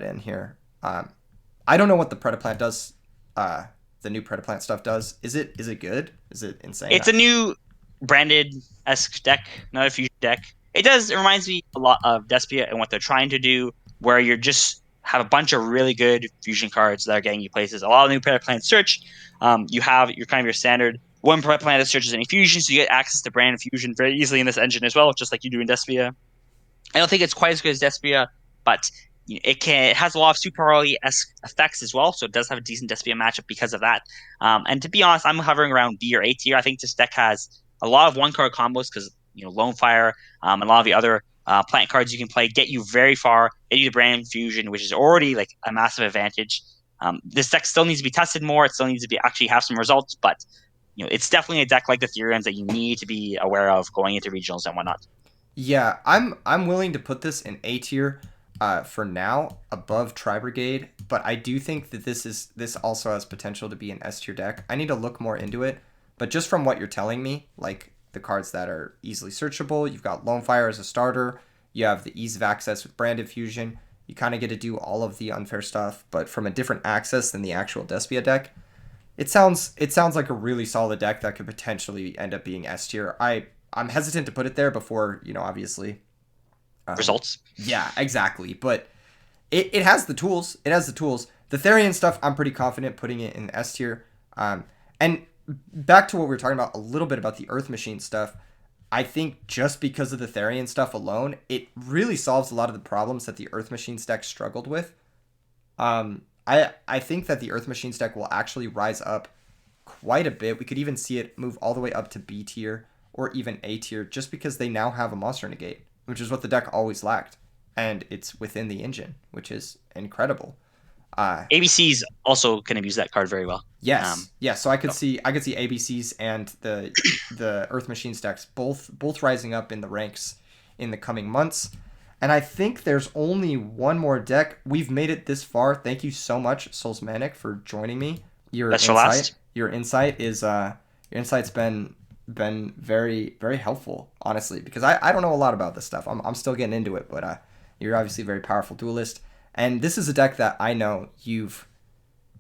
in here. I don't know what the Predaplant does. The new Predaplant stuff does. Is it good? Is it insane? It's a new branded-esque deck, not a fusion deck. It reminds me a lot of Despia and what they're trying to do, where you're just have a bunch of really good fusion cards that are getting you places. A lot of new Predaplant search. You have your kind of your standard one Predaplant that searches any fusion, so you get access to brand fusion very easily in this engine as well, just like you do in Despia. I don't think it's quite as good as Despia, but it has a lot of Super Early-esque effects as well, so it does have a decent Despia matchup because of that. And to be honest, I'm hovering around B or A tier. I think this deck has a lot of one-card combos because Lone Fire and a lot of the other plant cards you can play get you very far, get you the brand fusion, which is already like a massive advantage. This deck still needs to be tested more. It still needs to be actually have some results, but it's definitely a deck like the Therians that you need to be aware of going into regionals and whatnot. Yeah, I'm willing to put this in A tier for now, above Brigade, but I do think that this also has potential to be an S tier deck. I need to look more into it, but just from what you're telling me, like the cards that are easily searchable, you've got Lone Fire as a starter, you have the ease of access with Branded Fusion, you kind of get to do all of the unfair stuff, but from a different access than the actual Despia deck. It sounds like a really solid deck that could potentially end up being S tier. I'm hesitant to put it there before, obviously. Results? Yeah, exactly. But it has the tools. It has the tools. The Therian stuff, I'm pretty confident putting it in S tier. And back to what we were talking about a little bit about the Earth Machine stuff, I think just because of the Therian stuff alone, it really solves a lot of the problems that the Earth Machine deck struggled with. I think that the Earth Machine deck will actually rise up quite a bit. We could even see it move all the way up to B tier or even A tier just because they now have a monster negate, which is what the deck always lacked. And it's within the engine, which is incredible. ABC's also going to use that card very well. Yes. So I could see ABCs and the Earth Machine decks both rising up in the ranks in the coming months. And I think there's only one more deck. We've made it this far. Thank you so much, Soulsmanic, for joining me. Your insight's been very, very helpful, honestly, because I don't know a lot about this stuff. I'm still getting into it, but you're obviously a very powerful duelist. And this is a deck that I know you've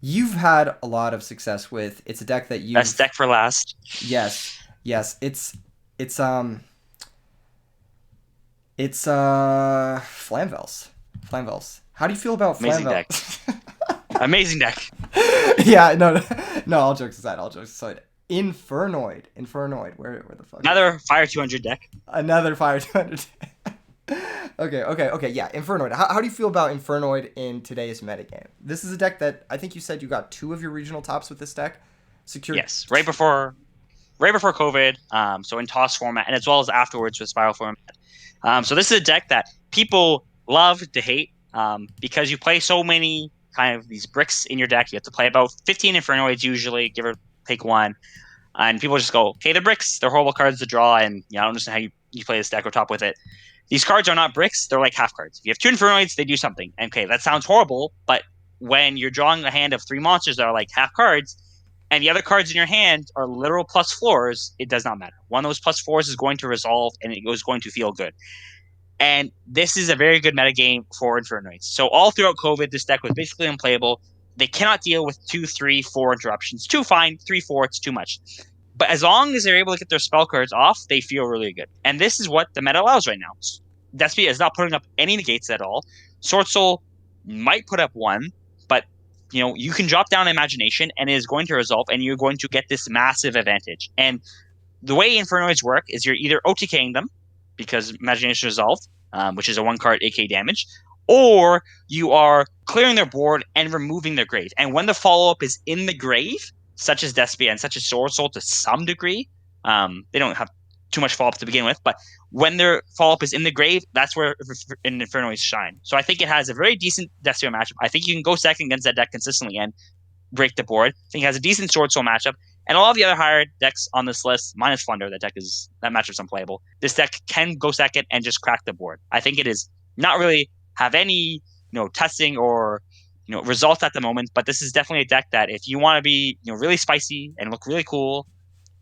had a lot of success with. It's a deck that you best deck for last. Yes. It's Flamvels. How do you feel about Flamvels? Amazing deck. Yeah, no, all jokes aside. Infernoid. Where the fuck? Another Fire 200 deck. Another Fire 200 deck. Okay. Yeah, Infernoid. How do you feel about Infernoid in today's metagame? This is a deck that I think you said you got 2 of your regional tops with this deck. Secured. Yes, right before COVID. So in toss format, and as well as afterwards with spiral format. So this is a deck that people love to hate because you play so many kind of these bricks in your deck. You have to play about 15 Infernoids usually, give or take one. And people just go, okay, they're bricks. They're horrible cards to draw. And I don't understand how you play this deck or top with it. These cards are not bricks. They're like half cards. If you have 2 Infernoids, they do something. And, okay, that sounds horrible. But when you're drawing a hand of 3 monsters that are like half cards, and the other cards in your hand are literal plus floors, it does not matter. One of those plus fours is going to resolve, and it is going to feel good. And this is a very good metagame for Infernoids. So all throughout COVID, this deck was basically unplayable. They cannot deal with 2, 3, 4 interruptions. 2, fine. 3, 4, it's too much. But as long as they're able to get their spell cards off, they feel really good. And this is what the meta allows right now. Despia is not putting up any negates at all. Sword Soul might put up one, but you can drop down Imagination and it is going to resolve, and you're going to get this massive advantage. And the way Infernoids work is you're either OTKing them because Imagination resolved, which is a 1-card AK damage, or you are clearing their board and removing their grave. And when the follow-up is in the grave, such as Despia and such as Sword Soul to some degree, they don't have too much follow-up to begin with, but when their follow-up is in the grave, that's where Infernoids shine. So I think it has a very decent Despia matchup. I think you can go second against that deck consistently and break the board. I think it has a decent Sword Soul matchup. And a lot of the other higher decks on this list, minus Flunder, that matchup's unplayable. This deck can go second and just crack the board. I think it is not really have any testing or results at the moment, but this is definitely a deck that if you want to be really spicy and look really cool,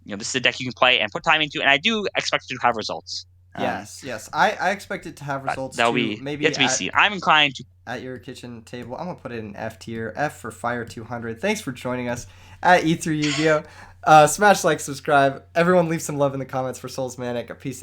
this is a deck you can play and put time into. And I do expect it to have results. Yes. I expect it to have results that'll too. be Maybe yet to be seen. I'm inclined to at your kitchen table. I'm gonna put it in F tier. F for Fire 200. Thanks for joining us at E3 Yu-Gi-Oh. Smash like, subscribe. Everyone leave some love in the comments for Soulsmanic. Peace out.